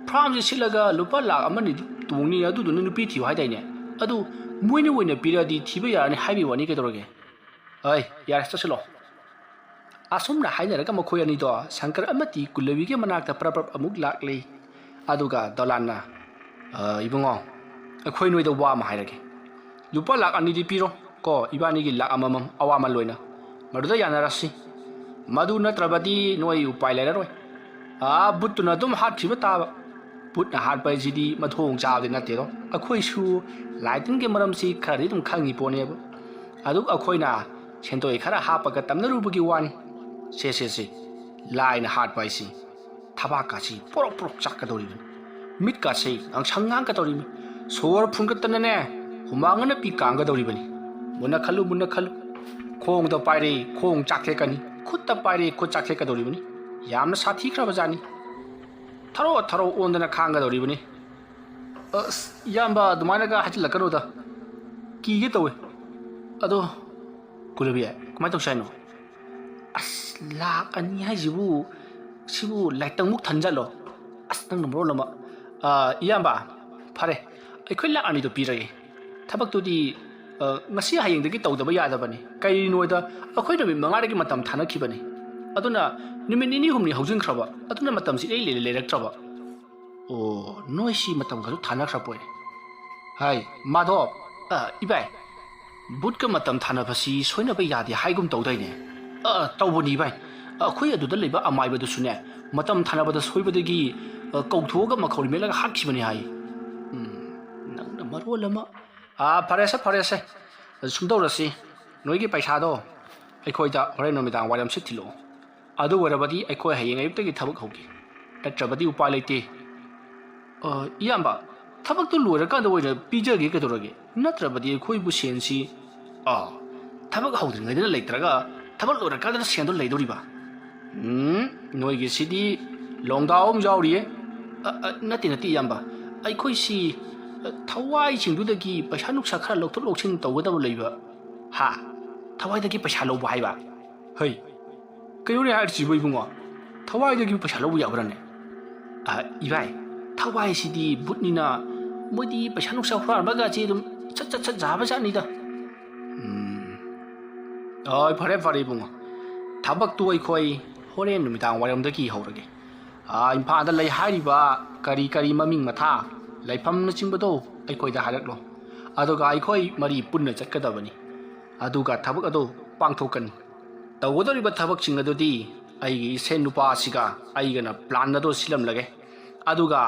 ꯐ꯭ꯔꯥꯝꯁꯦ ꯁꯤꯠꯂꯒ ꯂꯨꯄꯥ ꯂꯥꯛ ꯑꯃꯅꯤ ꯇꯣꯡꯅꯤ ꯑꯗꯨꯗꯨꯅ ꯅꯨꯄꯤ ꯊꯤꯌꯨ ꯍꯥꯏꯗꯥꯏꯅꯦ ꯑꯗꯨ ꯃꯣꯏꯅ ꯑꯣꯏꯅ ꯄꯤꯔꯛꯑꯗꯤ ꯊꯤꯕ ꯌꯥꯔꯅꯤ ꯍꯥꯏꯕꯒꯤ ꯋꯥꯅꯤ ꯀꯩꯗꯧꯔꯒꯦ ꯍꯣꯏ ꯌꯥꯔꯦ ꯆꯠꯁꯤꯜꯂꯣ ꯑꯁꯨꯝꯅ ꯍꯥꯏꯅꯔꯒ ꯃꯈꯣꯏ ꯑꯅꯤꯗꯣ ꯁꯪꯀꯔ ꯑꯃꯗꯤ ꯀꯨꯜꯂꯕꯤꯒꯤ ꯃꯅꯥꯛꯇ ꯄ꯭ꯔꯞ ꯑꯃꯨꯛ ꯂꯥꯛꯂꯤ ꯑꯗꯨꯒ ꯗꯣꯂꯥꯟꯅ ꯏꯕꯨꯡꯉꯣ ꯑꯩꯈꯣꯏ ꯅꯣꯏꯗ ꯋꯥ ꯑꯃ ꯍꯥꯏꯔꯒꯦ ꯂꯨꯄꯥ ꯂꯥꯛ ꯑꯅꯤꯗꯤ ꯄꯤꯔꯣ ꯀꯣ ꯏꯕꯥꯅꯤꯒꯤ ꯂꯥꯛ ꯑꯃꯃꯝ ꯑꯋꯥꯃꯟ ꯂꯣꯏꯅ ꯃꯗꯨꯗ ꯌꯥꯅꯔꯁꯤ ꯃꯗꯨ ꯅꯠꯇ꯭ꯔꯕꯗꯤ ꯅꯣꯏ ꯎꯄꯥꯏ ꯂꯩꯔꯔꯣꯏ ꯕꯨꯠꯇꯨꯅ ꯑꯗꯨꯝ ꯍꯥꯠꯈꯤꯕ ꯇꯥꯕ ꯕꯨꯠꯅ ꯍꯥꯠꯄ ꯍꯥꯏꯁꯤꯗꯤ ꯃꯊꯣꯡ ꯆꯥꯕꯗꯤ ꯅꯠꯇꯦꯗꯣ ꯑꯩꯈꯣꯏꯁꯨ ꯂꯥꯏꯇꯤꯟꯒꯤ ꯃꯔꯝꯁꯤ ꯈꯔꯗꯤ ꯑꯗꯨꯝ ꯈꯪꯉꯤ ꯄꯣꯠꯅꯦꯕ ꯑꯗꯨꯒ ꯑꯩꯈꯣꯏꯅ ꯁꯦꯟꯗꯣꯏ ꯈꯔ ꯍꯥꯞꯄꯒ ꯇꯝꯅꯔꯨꯕꯒꯤ ꯋꯥꯅꯤ ꯁꯦ ꯂꯥꯏꯅ ꯍꯥꯠꯄ ꯍꯥꯏꯁꯤ ꯊꯕꯥꯛꯀꯥꯁꯤ ꯄꯣꯔꯣꯛ ꯄꯣꯔꯣꯛ ꯆꯥꯛꯀꯗꯧꯔꯤꯕꯅꯤ ꯃꯤꯠꯀꯥꯁꯤ ꯉꯥꯡꯁꯪ ꯉꯥꯡꯀꯗꯧꯔꯤꯕꯅꯤ ꯁꯣꯔ ꯐꯨꯟꯒꯠꯇꯅꯅꯦ ꯍꯨꯃꯥꯡꯅ ꯄꯤ ꯀꯥꯡꯒꯗꯧꯔꯤꯕꯅꯤ ꯃꯨꯟꯅ ꯈꯜꯂꯨ ꯈꯣꯡꯗ ꯄꯥꯏꯔꯦ ꯈꯣꯡ ꯆꯥꯛꯊꯦꯛꯀꯅꯤ ꯈꯨꯠꯇ ꯄꯥꯏꯔꯦ ꯈꯨꯠ ꯆꯥꯛꯊꯦꯛꯀꯗꯧꯔꯤꯕꯅꯤ ꯌꯥꯝꯅ ꯁꯥꯊꯤꯈ꯭ꯔꯕꯖꯥꯠꯅꯤ ꯊꯔꯣ ꯑꯣꯟꯗꯅ ꯈꯥꯡꯒꯗꯧꯔꯤꯕꯅꯤ ꯑꯁ ꯏꯌꯥꯝꯕ ꯑꯗꯨꯃꯥꯏꯅꯒ ꯍꯥꯏꯖꯤꯜꯂꯛꯀꯅꯨꯗ ꯀꯤꯒꯦ ꯇꯧꯋꯦ ꯑꯗꯣ ꯀꯨꯂꯕꯤ ꯀꯃꯥꯏꯅ ꯇꯧꯁꯦ ꯍꯥꯏꯅꯣ ꯑꯁ ꯂꯥꯛ ꯑꯅꯤ ꯍꯥꯏꯁꯤꯕꯨ ꯁꯤꯕꯨ ꯂꯥꯏꯇꯪꯃꯨꯛ ꯊꯟꯖꯜꯂꯣ ꯑꯁ ꯅꯪꯅ ꯃꯔꯣꯜ ꯑꯃ ꯏꯌꯥꯝꯕ ꯐꯔꯦ ꯑꯩꯈꯣꯏ ꯂꯥꯛ ꯑꯅꯤꯗꯣ ꯄꯤꯔꯒꯦ ꯊꯕꯛꯇꯨꯗꯤ ngasi hayengdagi tawdaba yadabani kainoida akhoi numit mangadagi matam thanakibani aduna numit nini humni haujinkraba aduna matam si ei lerektraba o noisi matam garu thanakrapoi hai madho ibai butka matam thanabasi soinaba yadi haigum tawdaine tawbani bai akhoi aduda leba amaiba du sune matam thanabada soibadagi kauthoga makhori melaga hakibani hai nangna marolama ꯐꯔꯦꯁꯦ ꯁꯨꯝꯗꯧꯔꯁꯤ ꯅꯣꯏꯒꯤ ꯄꯩꯁꯥꯗꯣ ꯑꯩꯈꯣꯏꯗ ꯍꯣꯔꯦꯟ ꯅꯨꯃꯤꯗꯥꯡ ꯋꯥꯏꯔꯝ ꯁꯤꯠꯊꯤꯜꯂꯛꯑꯣ ꯑꯗꯨ ꯑꯣꯏꯔꯕꯗꯤ ꯑꯩꯈꯣꯏ ꯍꯌꯦꯡ ꯑꯌꯨꯛꯇꯒꯤ ꯊꯕꯛ ꯍꯧꯒꯦ ꯅꯠꯇ꯭ꯔꯕꯗꯤ ꯎꯄꯥꯏ ꯂꯩꯇꯦ ꯏꯌꯥꯝꯕ ꯊꯕꯛꯇꯨ ꯂꯣꯏꯔꯀꯥꯟꯗ ꯑꯣꯏꯅ ꯄꯤꯖꯒꯦ ꯀꯩꯗꯧꯔꯒꯦ ꯅꯠꯇ꯭ꯔꯕꯗꯤ ꯑꯩꯈꯣꯏꯕꯨ ꯁꯦꯟꯁꯤ ꯊꯕꯛ ꯍꯧꯗ꯭ꯔꯤꯉꯩꯗꯅ ꯂꯩꯇ꯭ꯔꯒ ꯊꯕꯛ ꯂꯣꯏꯔꯀꯥꯟꯗꯅ ꯁꯦꯟꯗꯣ ꯂꯩꯗꯧꯔꯤꯕ ꯅꯣꯏꯒꯤꯁꯤꯗꯤ ꯂꯣꯡꯗꯥꯎ ꯑꯃ ꯌꯥꯎꯔꯤꯌꯦ ꯅꯠꯇꯦ ꯏꯌꯥꯝꯕ ꯑꯩꯈꯣꯏꯁꯤ ꯊꯋꯥꯏꯁꯤꯡꯗꯨꯗꯒꯤ ꯄꯩꯁꯥ ꯅꯨꯡꯁꯥ ꯈꯔ ꯂꯧꯊꯣꯛ ꯂꯧꯁꯤꯟ ꯇꯧꯒꯗꯕ ꯂꯩꯕ ꯊꯋꯥꯏꯗꯒꯤ ꯄꯩꯁꯥ ꯂꯧꯕ ꯍꯥꯏꯕ ꯍꯩ ꯀꯩꯅꯣꯅꯦ ꯍꯥꯏꯔꯤꯁꯤꯕꯨ ꯏꯕꯨꯡꯉꯣ ꯊꯋꯥꯏꯗꯒꯤ ꯄꯩꯁꯥ ꯂꯧꯕ ꯌꯥꯕ꯭ꯔꯥꯅꯦ 이바이 타와이시디 붓니나 뭐디 바샤눅사 후아르바가 지금 쯧쯧쯧 자바자니다 फरे बुंगो थबक तो अखोई होरेन नुमिदांग वायरमदगी हौरगे इम्फादा लई हारिबा करी ममिंग मथा लाइफम न चिंबदो अखोइदा हारकलो अदुगा अखोइ मरी पुन्ना चक्कदबनी अदुगा थबक अदो पांगथोकनी तवदरिबा थबक चिंग अदुदी अइगी सेन नुपा सिगा अइगना प्लान अदो सिलम लगे अदुगा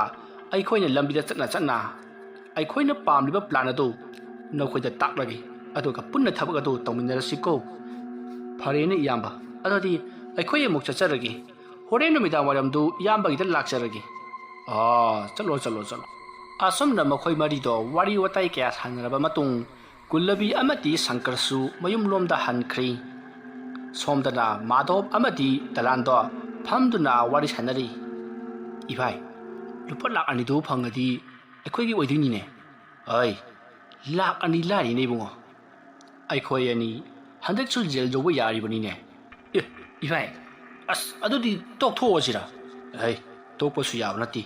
अखोइना लंबिदा चतना अखोइना पामलिबा प्लान अदो नखोइदा ताकलगे अदुगा पुन्ना थबक अदो तौमिनरसिको फरेने इयाम्बा अदोदी अखोइ अमुक चचरगे होरेन नुमिदांग वायरमदु इयाम्बागिदा लाक्चरगे चलो असमना मखोइ मरिदो वारी वताई क्या सानरबा मतुंग कुल्लबी अमति शंकरसु मयुमलोमदा हनख्री सोमदना माधव अमति दलांदो फमदुना वारी सानरी इभाई लुपा लाख अनिदो फंगदी अखोइगी ओइदिनिने ओइ लाख अनि लारिने बुंगो अखोइ अनि हंदकसु जेल जोबो यारिबनिने इभाई अस अदुदी तोकथोसिरा है तोकपसु याब नति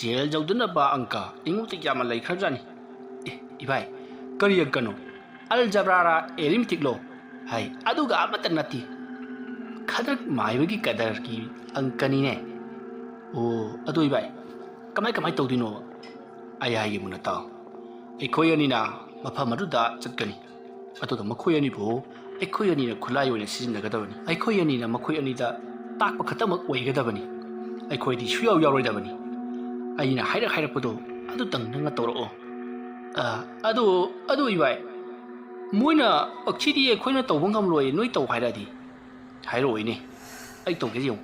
जेल जौदनबा अंका इंगुति यामा लैखरजानी इभाई करी अंकनो अलजबरारा एरिमटिक लो है अदुगा अमत नति खदर माइबगी कदर की अंकनीने ओ अदु इभाई कमाई तौदिनो आई हाइगे मुनता अखोइ अनिना मफम अदुदा चतकनी अदुगा मखोइ अनिबो अखोइ अनिना खुलाई ओइना सिजिनगदबनी अखोइ अनिना मखोइ अनिदा ताकपा खतमक ओइगदबनी अखोइदि सुयाव यावरोइदबनी अइना हाइरकपदो अदु तंग नंगा तौरओ अदु इबाई मोइना अखिदि अखोइना तौबा ngamloi नोइ तौ हाइरादि हाइरोइने अइ तौगे यौ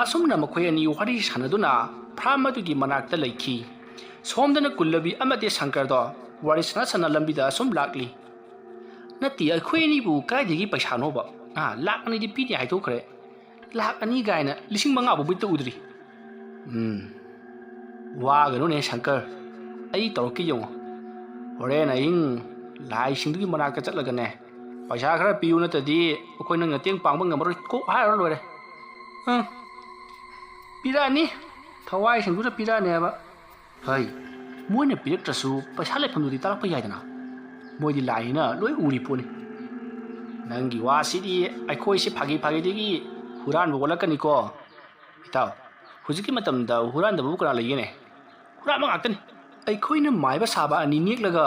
असुमना मखोइ अनि वारि सानदुना फ्राम अदुगी मनाक्ता लैखि सोमदना कुल्लबी अमते शंकरदो वारि सना लंबिदा असुम लाक्ली नति अखोइ अनिबु काइदगी पैसानोबा लाख अनिदि पिदि हाइथोखरे लाख अनि गायना लिसिंग मंगा बु बित उद्री वागनुने शंकर अई तौरके यौ होरेन अहिंग लाई सिंदुगी मनाक्ता चटलगने पैसा खरा पियु नतदि अखोइ नंग तेंग पांगबा ngamroi को हाइरो लोरे ꯄꯤꯔꯛꯑꯅꯤ ꯊꯋꯥꯏꯁꯤꯡꯗꯨꯗ ꯄꯤꯔꯛꯑꯅꯦꯕ ꯍꯩ ꯃꯣꯏꯅ ꯄꯤꯔꯛꯇ꯭ꯔꯁꯨ ꯄꯩꯁꯥ ꯂꯩꯐꯝꯗꯨꯗꯤ ꯇꯥꯛꯂꯛꯄ ꯌꯥꯏꯗꯅ ꯃꯣꯏꯗꯤ ꯂꯥꯏꯅ ꯂꯣꯏ ꯎꯔꯤ ꯄꯣꯠꯅꯤ ꯅꯪꯒꯤ ꯋꯥꯁꯤꯗꯤ ꯑꯩꯈꯣꯏꯁꯤ ꯐꯥꯒꯤꯗꯒꯤ ꯍꯨꯔꯥꯟꯕ ꯑꯣꯜꯂꯛꯀꯅꯤꯀꯣ ꯏꯇꯥꯎ ꯍꯧꯖꯤꯛꯀꯤ ꯃꯇꯝꯗ ꯍꯨꯔꯥꯟꯗꯕꯕꯨ ꯀꯅꯥ ꯂꯩꯒꯦꯅꯦ ꯍꯨꯔꯥꯟꯕ ꯉꯥꯛꯇꯅꯤ ꯑꯩꯈꯣꯏꯅ ꯃꯥꯏꯕ ꯁꯥꯕ ꯑꯅꯤ ꯅꯦꯛꯂꯒ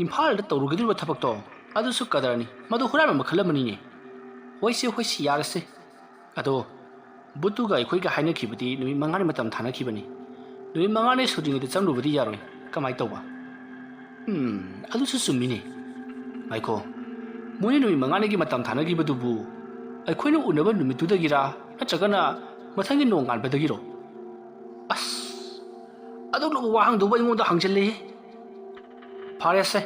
ꯏꯝꯐꯥꯜꯗ ꯇꯧꯔꯨꯒꯗꯧꯔꯤꯕ ꯊꯕꯛꯇꯣ ꯑꯗꯨꯁꯨ ꯀꯗꯔꯅꯤ ꯃꯗꯨ ꯍꯨꯔꯥꯟꯕ ꯃꯈꯜ ꯑꯃꯅꯤꯅꯦ ꯍꯣꯏꯁꯦ ꯌꯥꯔꯁꯦ ꯑꯗꯣ ꯕꯨꯠꯇꯨꯒ ꯑꯩꯈꯣꯏꯒ ꯍꯥꯏꯅꯈꯤꯕꯗꯤ ꯅꯨꯃꯤꯠ 5ꯅꯤꯃꯇꯝ ꯊꯥꯅꯈꯤꯕꯅꯤ ꯅꯨꯃꯤꯠ 5ꯅꯤ ꯁꯨꯗ꯭ꯔꯤꯉꯩꯗ ꯆꯪꯂꯨꯕꯗꯤ ꯌꯥꯔꯣꯏ ꯀꯃꯥꯏ ꯇꯧꯕ ꯑꯗꯨꯁꯨ ꯆꯨꯝꯃꯤꯅꯦ ꯉꯥꯏꯈꯣ ꯃꯣꯏꯅ ꯅꯨꯃꯤꯠ 5ꯅꯤꯒꯤ ꯃꯇꯝ ꯊꯥꯅꯈꯤꯕꯗꯨꯕꯨ ꯑꯩꯈꯣꯏꯅ ꯎꯅꯕ ꯅꯨꯃꯤꯠꯇꯨꯗꯒꯤꯔꯥ ꯅꯠꯇ꯭ꯔꯒꯅ ꯃꯊꯪꯒꯤ ꯅꯣꯡ ꯉꯥꯟꯕꯗꯒꯤꯔꯣ ꯑꯁ ꯑꯗꯨꯒꯨꯝꯕ ꯋꯥꯍꯪꯗꯨꯕꯨ ꯑꯩꯉꯣꯟꯗ ꯍꯪꯖꯤꯜꯂꯤ ꯐꯔꯦꯁꯦ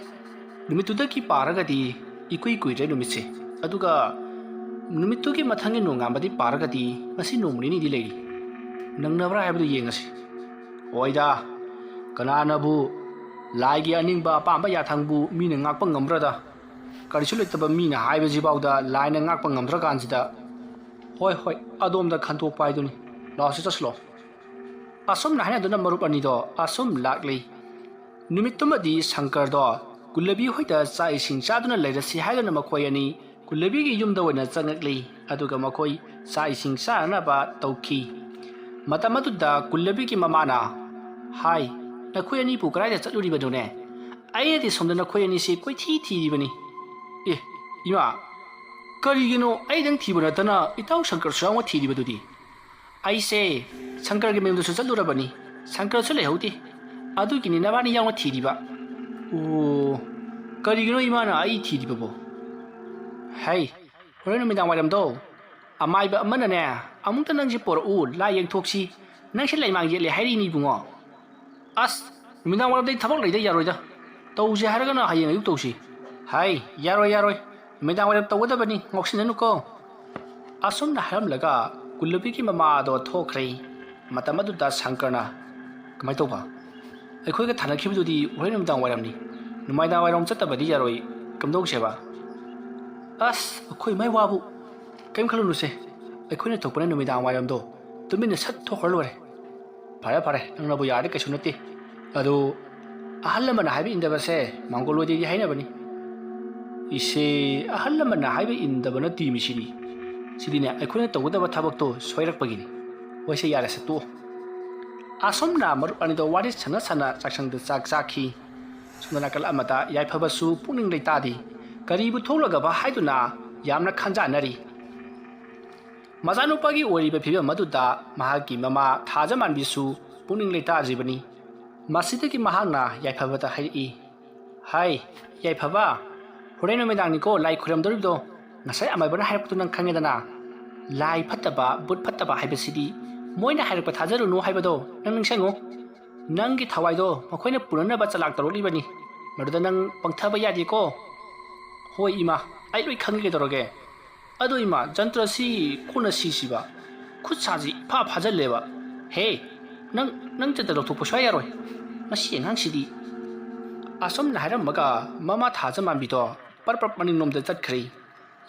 ꯅꯨꯃꯤꯠꯇꯨꯗꯒꯤ ꯄꯥꯔꯒꯗꯤ ꯏꯀꯨꯏ ꯀꯨꯏꯗ꯭ꯔꯦ ꯅꯨꯃꯤꯠꯁꯦ ꯑꯗꯨꯒ ꯅꯨꯃꯤꯠꯇꯨꯒꯤ ꯃꯊꯪꯒꯤ ꯅꯣꯡ ꯉꯥꯟꯕꯗꯤ ꯄꯥꯔꯒꯗꯤ ꯉꯁꯤ ꯅꯣꯡ ꯅꯤꯅꯤꯗꯤ ꯂꯩꯔꯤ ꯅꯪꯅꯕ꯭ꯔꯥ ꯍꯥꯏꯕꯗꯨ ꯌꯦꯡꯉꯁꯤ ꯍꯣꯏꯗ ꯀꯅꯥꯅꯕꯨ ꯂꯥꯏꯒꯤ ꯑꯅꯤꯡꯕ ꯑꯄꯥꯝꯕ ꯌꯥꯊꯪꯕꯨ ꯃꯤꯅ ꯉꯥꯛꯄ ꯉꯝꯕ꯭ꯔꯗ ꯀꯔꯤꯁꯨ ꯂꯩꯇꯕ ꯃꯤꯅ ꯍꯥꯏꯕꯁꯤꯐꯥꯎꯗ ꯂꯥꯏꯅ ꯉꯥꯛꯄ ꯉꯝꯗ꯭ꯔꯀꯥꯟꯁꯤꯗ ꯍꯣꯏ ꯑꯗꯣꯝꯗ ꯈꯟꯇꯣꯛꯄ ꯍꯥꯏꯗꯨꯅꯤ ꯂꯥꯛꯑꯣꯁꯤ ꯆꯠꯁꯤꯂꯣ ꯑꯁꯨꯝꯅ ꯍꯥꯏꯅꯗꯨꯅ ꯃꯔꯨꯞ ꯑꯅꯤꯗꯣ ꯑꯁꯨꯝ ꯂꯥꯛꯂꯤ ꯅꯨꯃꯤꯠꯇꯨꯃꯗꯤ ꯁꯪꯀꯔꯗꯣ ꯀꯨꯜꯂꯕꯤ ꯍꯣꯏꯗ ꯆꯥꯛ ꯏꯁꯤꯡ ꯆꯥꯗꯨꯅ ꯂꯩꯔꯁꯤ ꯍꯥꯏꯗꯨꯅ ꯃꯈꯣꯏ ꯑꯅꯤ ꯀꯨꯜꯂꯕꯤꯒꯤ ꯌꯨꯝꯗ ꯑꯣꯏꯅ ꯆꯪꯉꯛꯂꯤ ꯑꯗꯨꯒ ꯃꯈꯣꯏ ꯆꯥꯛ ꯏꯁꯤꯡ ꯆꯥꯅꯅꯕ ꯇꯧꯈꯤ ꯃꯇꯝ ꯑꯗꯨꯗ ꯀꯨꯜꯂꯕꯤꯒꯤ ꯃꯃꯥꯅ ꯍꯥꯏ ꯅꯈꯣꯏ ꯑꯅꯤꯕꯨ ꯀꯗꯥꯏꯗ ꯆꯠꯂꯨꯔꯤꯕꯅꯣꯅꯦ ꯑꯩꯅꯗꯤ ꯁꯣꯝꯗ ꯅꯈꯣꯏ ꯑꯅꯤꯁꯤ ꯀꯣꯏꯊꯤ ꯊꯤꯔꯤꯕꯅꯤ ꯑꯦ ꯏꯃꯥ ꯀꯔꯤꯒꯤꯅꯣ ꯑꯩꯗꯪ ꯊꯤꯕ ꯅꯠꯇꯅ ꯏꯇꯥꯎ ꯁꯪꯀꯔꯁꯨ ꯌꯥꯎꯅ ꯊꯤꯔꯤꯕꯗꯨꯗꯤ ꯑꯩꯁꯦ ꯁꯪꯀꯔꯒꯤ ꯃꯌꯨꯝꯗꯁꯨ ꯆꯠꯂꯨꯔꯕꯅꯤ ꯁꯪꯀꯔꯁꯨ ꯂꯩꯍꯧꯗꯦ ꯑꯗꯨꯒꯤꯅꯤ ꯅꯕꯥꯅꯤ ꯌꯥꯎꯅ ꯊꯤꯔꯤꯕ ꯑꯣ ꯀꯔꯤꯒꯤꯅꯣ ꯏꯃꯥꯅ ꯑꯩ ꯊꯤꯔꯤꯕꯕꯣ ꯍꯩ ꯍꯣꯔꯦꯟ ꯅꯨꯃꯤꯗꯥꯡ ꯋꯥꯏꯔꯝꯗꯣ ꯑꯃꯥꯏꯕ ꯑꯃꯅꯅꯦ ꯑꯃꯨꯛꯇ ꯅꯪꯁꯤ ꯄꯣꯔꯛꯎ ꯂꯥꯏ ꯌꯦꯡꯊꯣꯛꯁꯤ ꯅꯪꯁꯤ ꯂꯩꯃꯥꯡ ꯌꯦꯠꯂꯦ ꯍꯥꯏꯔꯤꯅꯤ ꯏꯕꯨꯡꯉꯣ ꯑꯁ ꯅꯨꯃꯤꯗꯥꯡ ꯋꯥꯏꯔꯝꯗꯩ ꯊꯕꯛ ꯂꯩꯗ ꯌꯥꯔꯣꯏꯗ ꯇꯧꯁꯤ ꯍꯥꯏꯔꯒꯅ ꯍꯌꯦꯡ ꯑꯌꯨꯛ ꯇꯧꯁꯤ ꯍꯥꯏ ꯌꯥꯔꯣꯏ ꯅꯨꯃꯤꯗꯥꯡ ꯋꯥꯏꯔꯝ ꯇꯧꯒꯗꯕꯅꯤ ꯉꯥꯎꯁꯤꯟꯅꯅꯨꯀꯣ ꯑꯁꯨꯝꯅ ꯍꯥꯏꯔꯝꯂꯒ ꯀꯨꯜꯂꯕꯤꯒꯤ ꯃꯃꯥꯗꯣ ꯊꯣꯛꯈ꯭ꯔꯦ ꯃꯇꯝ ꯑꯗꯨꯗ ꯁꯪꯀꯔꯅ ꯀꯃꯥꯏ ꯇꯧꯕ ꯑꯩꯈꯣꯏꯒ ꯊꯥꯅꯈꯤꯕꯗꯨꯗꯤ ꯍꯣꯔꯦꯟ ꯅꯨꯃꯤꯗꯥꯡ ꯋꯥꯏꯔꯝꯅꯤ ꯅꯨꯃꯤꯗꯥꯡ ꯋꯥꯏꯔꯝ ꯆꯠꯇꯕꯗꯤ ꯌꯥꯔꯣꯏ ꯀꯝꯗꯧꯁꯦꯕ ꯑꯁ ꯑꯩꯈꯣꯏ ꯃꯥꯏ ꯋꯥꯕꯨ ꯀꯩꯝ ꯈꯜꯂꯨꯅꯨꯁꯦ ꯑꯩꯈꯣꯏꯅ ꯊꯣꯛꯄꯅ ꯅꯨꯃꯤꯗꯥꯡ ꯋꯥꯏꯔꯝꯗꯣ ꯇꯨꯃꯤꯟꯅ ꯁꯠ ꯊꯣꯛꯈ꯭ꯔ ꯂꯣꯏꯔꯦ ꯐꯔꯦ ꯅꯪꯅꯕꯨ ꯌꯥꯔꯗꯤ ꯀꯩꯁꯨ ꯅꯠꯇꯦ ꯑꯗꯨ ꯑꯍꯜ ꯂꯃꯟꯅ ꯍꯥꯏꯕ ꯏꯟꯗꯕꯁꯦ ꯃꯥꯡꯒꯣꯜ ꯍꯥꯏꯅꯕꯅꯤ ꯏꯁꯦ ꯑꯍꯜ ꯂꯃꯟꯅ ꯍꯥꯏꯕ ꯏꯟꯗꯕꯅ ꯇꯤꯃꯤꯁꯤꯗꯤ ꯁꯤꯗꯤꯅꯦ ꯑꯩꯈꯣꯏꯅ ꯇꯧꯒꯗꯕ ꯊꯕꯛꯇꯣ ꯁꯣꯏꯔꯛꯄꯒꯤꯅꯤ ꯍꯣꯏꯁꯦ ꯌꯥꯔꯦꯁꯦ ꯇꯣꯛꯑꯣ ꯑꯁꯣꯝꯅ ꯃꯔꯨꯞ ꯑꯅꯤꯗꯣ ꯋꯥꯔꯤ ꯁꯥꯟꯅ ꯆꯥꯛꯁꯪꯗ ꯆꯥꯛ ꯆꯥꯈꯤ ꯁꯣꯝꯗ ꯅꯥꯀꯜ ꯑꯃꯗ ꯌꯥꯏꯐꯕꯁꯨ ꯄꯨꯛꯅꯤꯡ ꯂꯩꯇꯥꯗꯤ ꯀꯔꯤꯕꯨ ꯊꯣꯛꯂꯒꯕ ꯍꯥꯏꯗꯨꯅ ꯌꯥꯝꯅ ꯈꯟꯖꯥꯟꯅꯔꯤ ꯃꯆꯥꯅꯨꯄꯥꯒꯤ ꯑꯣꯏꯔꯤꯕ ꯐꯤꯕꯝ ꯑꯗꯨꯗ ꯃꯍꯥꯛꯀꯤ ꯃꯃꯥ ꯊꯥꯖꯃꯥꯟꯕꯤꯁꯨ ꯄꯨꯛꯅꯤꯡ ꯂꯩꯇꯥꯗ꯭ꯔꯤꯕꯅꯤ ꯃꯁꯤꯗꯒꯤ ꯃꯍꯥꯛꯅ ꯌꯥꯏꯐꯕꯗ ꯍꯥꯏꯔꯛꯏ ꯍꯥꯏ ꯌꯥꯏꯐꯕ ꯍꯣꯔꯦꯟ ꯅꯨꯃꯤꯗꯥꯡꯅꯤꯀꯣ ꯂꯥꯏ ꯈꯨꯔꯝꯗꯧꯔꯤꯕꯗꯣ ꯉꯁꯥꯏ ꯑꯃꯥꯏꯕꯅ ꯍꯥꯏꯔꯛꯄꯗꯨ ꯅꯪ ꯈꯪꯉꯦꯗꯅ ꯂꯥꯏ ꯐꯠꯇꯕ ꯕꯨꯠ ꯐꯠꯇꯕ ꯍꯥꯏꯕꯁꯤꯗꯤ ꯃꯣꯏꯅ ꯍꯥꯏꯔꯛꯄ ꯊꯥꯖꯔꯨꯅꯨ ꯍꯥꯏꯕꯗꯣ ꯅꯪ ꯅꯤꯡꯁꯤꯡꯉꯨ ꯅꯪꯒꯤ ꯊꯋꯥꯏꯗꯣ ꯃꯈꯣꯏꯅ ꯄꯨꯅꯅꯕ ꯆꯂꯥꯛ ꯇꯧꯔꯛꯂꯤꯕꯅꯤ ꯃꯗꯨꯗ ꯅꯪ ꯄꯪꯊꯕ ꯌꯥꯗꯦꯀꯣ ꯍꯣꯏ ꯏꯃꯥ ꯑꯩ ꯂꯣꯏ ꯈꯪꯒꯦ ꯀꯩꯗꯧꯔꯒꯦ ꯑꯗꯣ ꯏꯃꯥ ꯖꯟꯇ꯭ꯔꯁꯤ ꯀꯣꯟꯅ ꯁꯤꯕ ꯈꯨꯠ ꯁꯥꯁꯤ ꯏꯐꯥ ꯐꯥꯖꯜꯂꯦꯕ ꯍꯦ ꯅꯪ ꯖꯟꯇ꯭ꯔ ꯂꯧꯊꯣꯛꯄ ꯁꯨꯡꯌꯥ ꯌꯥꯔꯣꯏ ꯃꯁꯤ ꯑꯉꯥꯡꯁꯤꯗꯤ ꯑꯁꯨꯝꯅ ꯍꯥꯏꯔꯝꯃꯒ ꯃꯃꯥ ꯊꯥꯖꯃꯥꯟꯕꯤꯗꯣ ꯄꯔꯞ ꯃꯅꯤꯡꯂꯣꯝꯗ ꯆꯠꯈ꯭ꯔꯦ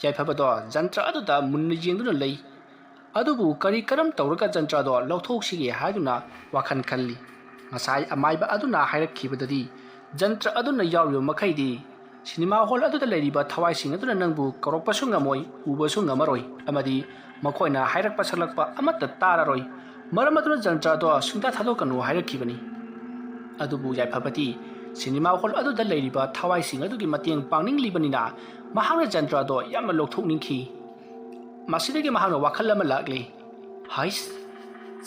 ꯌꯥꯏꯐꯕꯗꯣ ꯖꯟꯇ꯭ꯔ ꯑꯗꯨꯗ ꯃꯨꯟꯅ ꯌꯦꯡꯗꯨꯅ ꯂꯩ ꯑꯗꯨꯕꯨ ꯀꯔꯝ ꯇꯧꯔꯒ ꯖꯟꯇ꯭ꯔꯗꯣ ꯂꯧꯊꯣꯛꯁꯤꯒꯦ ꯍꯥꯏꯗꯨꯅ ꯋꯥꯈꯜ ꯈꯜꯂꯤ ꯉꯁꯥꯏ ꯑꯃꯥꯏꯕ ꯑꯗꯨꯅ ꯍꯥꯏꯔꯛꯈꯤꯕꯗꯗꯤ ꯖꯟꯇ꯭ꯔ ꯑꯗꯨꯅ ꯌꯥꯎꯔꯤꯕ ꯃꯈꯩꯗꯤ ꯁꯤꯅꯦꯃꯥ ꯍꯣꯜ ꯑꯗꯨꯗ ꯂꯩꯔꯤꯕ ꯊꯋꯥꯏꯁꯤꯡ ꯑꯗꯨꯅ ꯅꯪꯕꯨ ꯀꯧꯔꯛꯄꯁꯨ ꯉꯝꯃꯣꯏ ꯎꯕꯁꯨ ꯉꯝꯃꯔꯣই ꯑꯃꯗꯤ ꯃꯈꯣꯏꯅ ꯍꯥꯏꯔꯛꯄ ꯁꯛꯂꯛꯄ ꯑꯃꯠꯇ ꯇꯥꯔꯔꯣꯏ ꯃꯔꯝ ꯑꯗꯨꯅ ꯖꯟꯇ꯭ꯔꯗꯣ ꯁꯨꯡꯊꯥ ꯊꯥꯗꯣꯛꯀꯅꯨ ꯍꯥꯏꯔꯛꯈꯤꯕꯅꯤ ꯑꯗꯨꯕꯨ ꯌꯥꯏꯐꯕꯗꯤ ꯁꯤꯅꯦꯃꯥ ꯍꯣꯜ ꯑꯗꯨꯗ ꯂꯩꯔꯤꯕ ꯊꯋꯥꯏꯁꯤꯡ ꯑꯗꯨꯒꯤ ꯃꯇꯦꯡ ꯄꯥꯡꯅꯤꯡꯂꯤꯕꯅꯤꯅ ꯃꯍꯥꯛꯅ ꯖꯟꯇ꯭ꯔꯗꯣ ꯌꯥꯝꯅ ꯂꯧꯊꯣꯛꯅꯤꯡꯈꯤ ꯃꯁꯤꯗꯒꯤ ꯃꯍꯥꯛꯅ ꯋꯥꯈꯜ ꯑꯃ ꯂꯥꯛꯂꯤ ꯍꯥꯏꯁ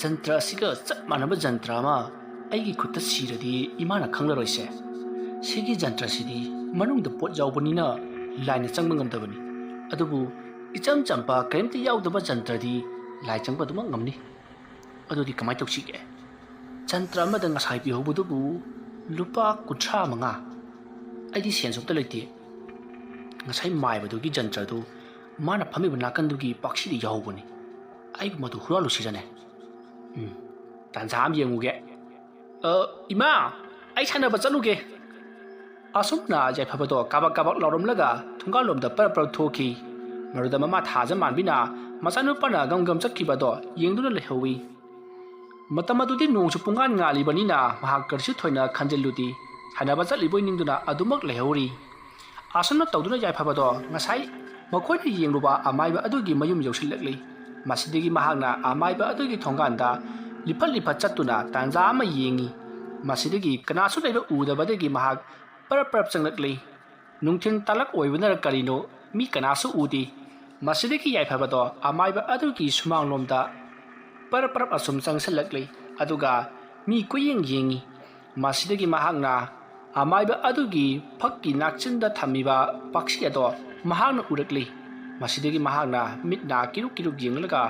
ꯖꯟꯇ꯭ꯔ ꯑꯁꯤꯒ ꯆꯞ ꯃꯥꯟꯅꯕ ꯖꯟꯇ꯭ꯔ ꯑꯃ ꯑꯩꯒꯤ ꯈꯨꯠꯇ ꯁꯤꯔꯗꯤ ꯏꯃꯥꯅ ꯈꯪꯂꯔꯣꯏꯁꯦ ꯁꯤꯒꯤ ꯖꯟꯇ꯭ꯔꯁꯤꯗꯤ ꯃꯅꯨꯡꯗ ꯄꯣꯠ ꯌꯥꯎꯕꯅꯤꯅ ꯂꯥꯏꯅ ꯆꯪꯕ ꯉꯝꯗꯕꯅꯤ ꯑꯗꯨꯕꯨ ꯏꯆꯝ ꯆꯝꯕ ꯀꯔꯤꯝꯇ ꯌꯥꯎꯗꯕ ꯖꯟꯇ꯭ꯔꯗꯤ ꯂꯥꯏ ꯆꯪꯕ ꯑꯗꯨꯃꯛ ꯉꯝꯅꯤ ꯑꯗꯨꯗꯤ ꯀꯃꯥꯏ ꯇꯧꯁꯤꯒꯦ ꯖꯟꯇ꯭ꯔ ꯑꯃꯗ ꯉꯁꯥꯏ ꯄꯤꯍꯧꯕꯗꯨꯕꯨ ꯂꯨꯄꯥ 35 ꯑꯩꯗꯤ ꯁꯦꯟ ꯁꯨꯝꯇ ꯂꯩꯇꯦ ngасai mai badu gi jantra du mana phami banakan du gi pakshi di yahobani ai madu hura lu sirane tanjam yenguge ima ai sana ba chaluge asumna jai phabado kabak kabak lorom laga thunga lom da par par thoki maruda mama thaja manbina masanu pana gam gam chakki bado yengdu le howi ꯃꯇꯝ ꯑꯗꯨꯗꯤ ꯅꯣꯡꯁꯨ ꯄꯨꯡꯉꯥꯟ ꯉꯥꯜꯂꯤꯕꯅꯤꯅ ꯃꯍꯥꯛ ꯀꯔꯤꯁꯨ ꯊꯣꯏꯅ ꯈꯟꯖꯤꯜꯂꯨꯗꯦ ꯁꯥꯟꯅꯕ ꯆꯠꯂꯤꯕꯣꯏ ꯅꯤꯡꯗꯨꯅ ꯑꯗꯨꯃꯛ ꯂꯩꯍꯧꯔꯤ ꯑꯁꯨꯝꯅ ꯇꯧꯗꯨꯅ ꯌꯥꯏꯐꯕꯗꯣ ꯉꯁꯥꯏ ꯃꯈꯣꯏꯅ ꯌꯦꯡꯂꯨꯕ ꯑꯃꯥꯏꯕ ꯑꯗꯨꯒꯤ ꯃꯌꯨꯝ ꯌꯧꯁꯤꯜꯂꯛꯂꯤ ꯃꯁꯤꯗꯒꯤ ꯃꯍꯥꯛꯅ ꯑꯃꯥꯏꯕ ꯑꯗꯨꯒꯤ ꯊꯣꯡꯒꯥꯟꯗ ꯂꯤꯐꯠ ꯂꯤꯐꯠ ꯆꯠꯇꯨꯅ ꯇꯥꯟꯖꯥ ꯑꯃ ꯌꯦꯡꯉꯤ ꯃꯁꯤꯗꯒꯤ ꯀꯅꯥꯁꯨ ꯂꯩꯕ ꯎꯗꯕꯗꯒꯤ ꯃꯍꯥꯛ ꯄꯔꯞ ꯄꯔꯞ ꯆꯪꯂꯛꯂꯤ ꯅꯨꯡꯊꯤꯜ ꯇꯥꯂꯛ ꯑꯣꯏꯕꯅꯔ ꯀꯔꯤꯅꯣ ꯃꯤ ꯀꯅꯥꯁꯨ ꯎꯗꯦ ꯃꯁꯤꯗꯒꯤ ꯌꯥꯏꯐꯕꯗꯣ ꯑꯃꯥꯏꯕ ꯑꯗꯨꯒꯤ ꯁꯨꯃꯥꯡꯂꯣꯝꯗ ꯄꯔꯞ ꯄꯔꯞ ꯑꯁꯨꯝ ꯆꯪꯁꯤꯜꯂꯛꯂꯤ ꯑꯗꯨꯒ ꯃꯤ ꯀꯨꯌꯦꯡ ꯌꯦꯡꯉꯤ ꯃꯁꯤꯗꯒꯤ ꯃꯍꯥꯛꯅ ꯑꯃꯥꯏꯕ ꯑꯗꯨꯒꯤ ꯐꯛꯀꯤ ꯅꯥꯛꯆꯤꯟꯗ ꯊꯝꯃꯤꯕ ꯄꯥꯛꯁꯤ ꯑꯗꯣ ꯃꯍꯥꯛꯅ ꯎꯔꯛꯂꯤ ꯃꯁꯤꯗꯒꯤ ꯃꯍꯥꯛꯅ ꯃꯤꯠꯅ ꯀꯤꯔꯨꯛ ꯀꯤꯔꯨꯛ ꯌꯦꯡꯂꯒ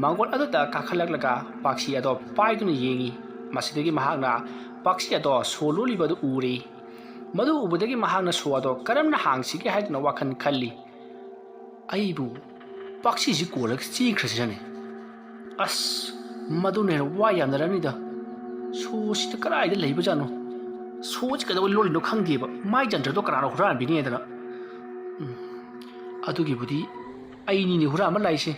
ꯃꯥꯡꯒꯣꯜ ꯑꯗꯨꯗ ꯀꯥꯈꯠꯂꯛꯂꯒ ꯄꯥꯛꯁꯤ ꯑꯗꯣ ꯄꯥꯏꯗꯨꯅ ꯌꯦꯡꯉꯤ ꯃꯁꯤꯗꯒꯤ ꯃꯍꯥꯛꯅ ꯄꯥꯛꯁꯤ ꯑꯗꯣ ꯁꯣ ꯂꯣꯜꯂꯤꯕꯗꯨ ꯎꯔꯦ ꯃꯗꯨ ꯎꯕꯗꯒꯤ ꯃꯍꯥꯛꯅ ꯁꯣ ꯑꯗꯣ ꯀꯔꯝꯅ ꯍꯥꯡꯁꯤꯒꯦ ꯍꯥꯏꯗꯨꯅ ꯋꯥꯈꯜ ꯈꯜꯂꯤ ꯑꯩꯕꯨ ꯄꯥꯛꯁꯤꯁꯤ ꯀꯣꯜꯂꯒ ꯆꯦꯟꯈ꯭ꯔꯁꯤꯔꯅꯦ ꯑꯁ ꯃꯗꯨꯅ ꯍꯦꯟꯅ ꯋꯥ ꯌꯥꯝꯅꯔꯅꯤꯗ ꯁꯣꯁꯤꯗ ꯀꯗꯥꯏꯗ ꯂꯩꯕꯖꯥꯠꯅꯣ ꯁꯣꯁꯤ ꯀꯩꯗꯧꯕ ꯂꯣꯜꯂꯤꯅꯣ ꯈꯪꯗꯦꯕ ꯃꯥꯏ ꯖꯟꯇ꯭ꯔꯗꯣ ꯀꯅꯥꯅꯣ ꯍꯨꯔꯥꯟꯕꯤꯅꯦꯗꯅ ꯑꯗꯨꯒꯤꯕꯨꯗꯤ ꯑꯩꯅꯤꯅꯦ ꯍꯨꯔꯥꯟꯕ ꯂꯥꯛꯏꯁꯦ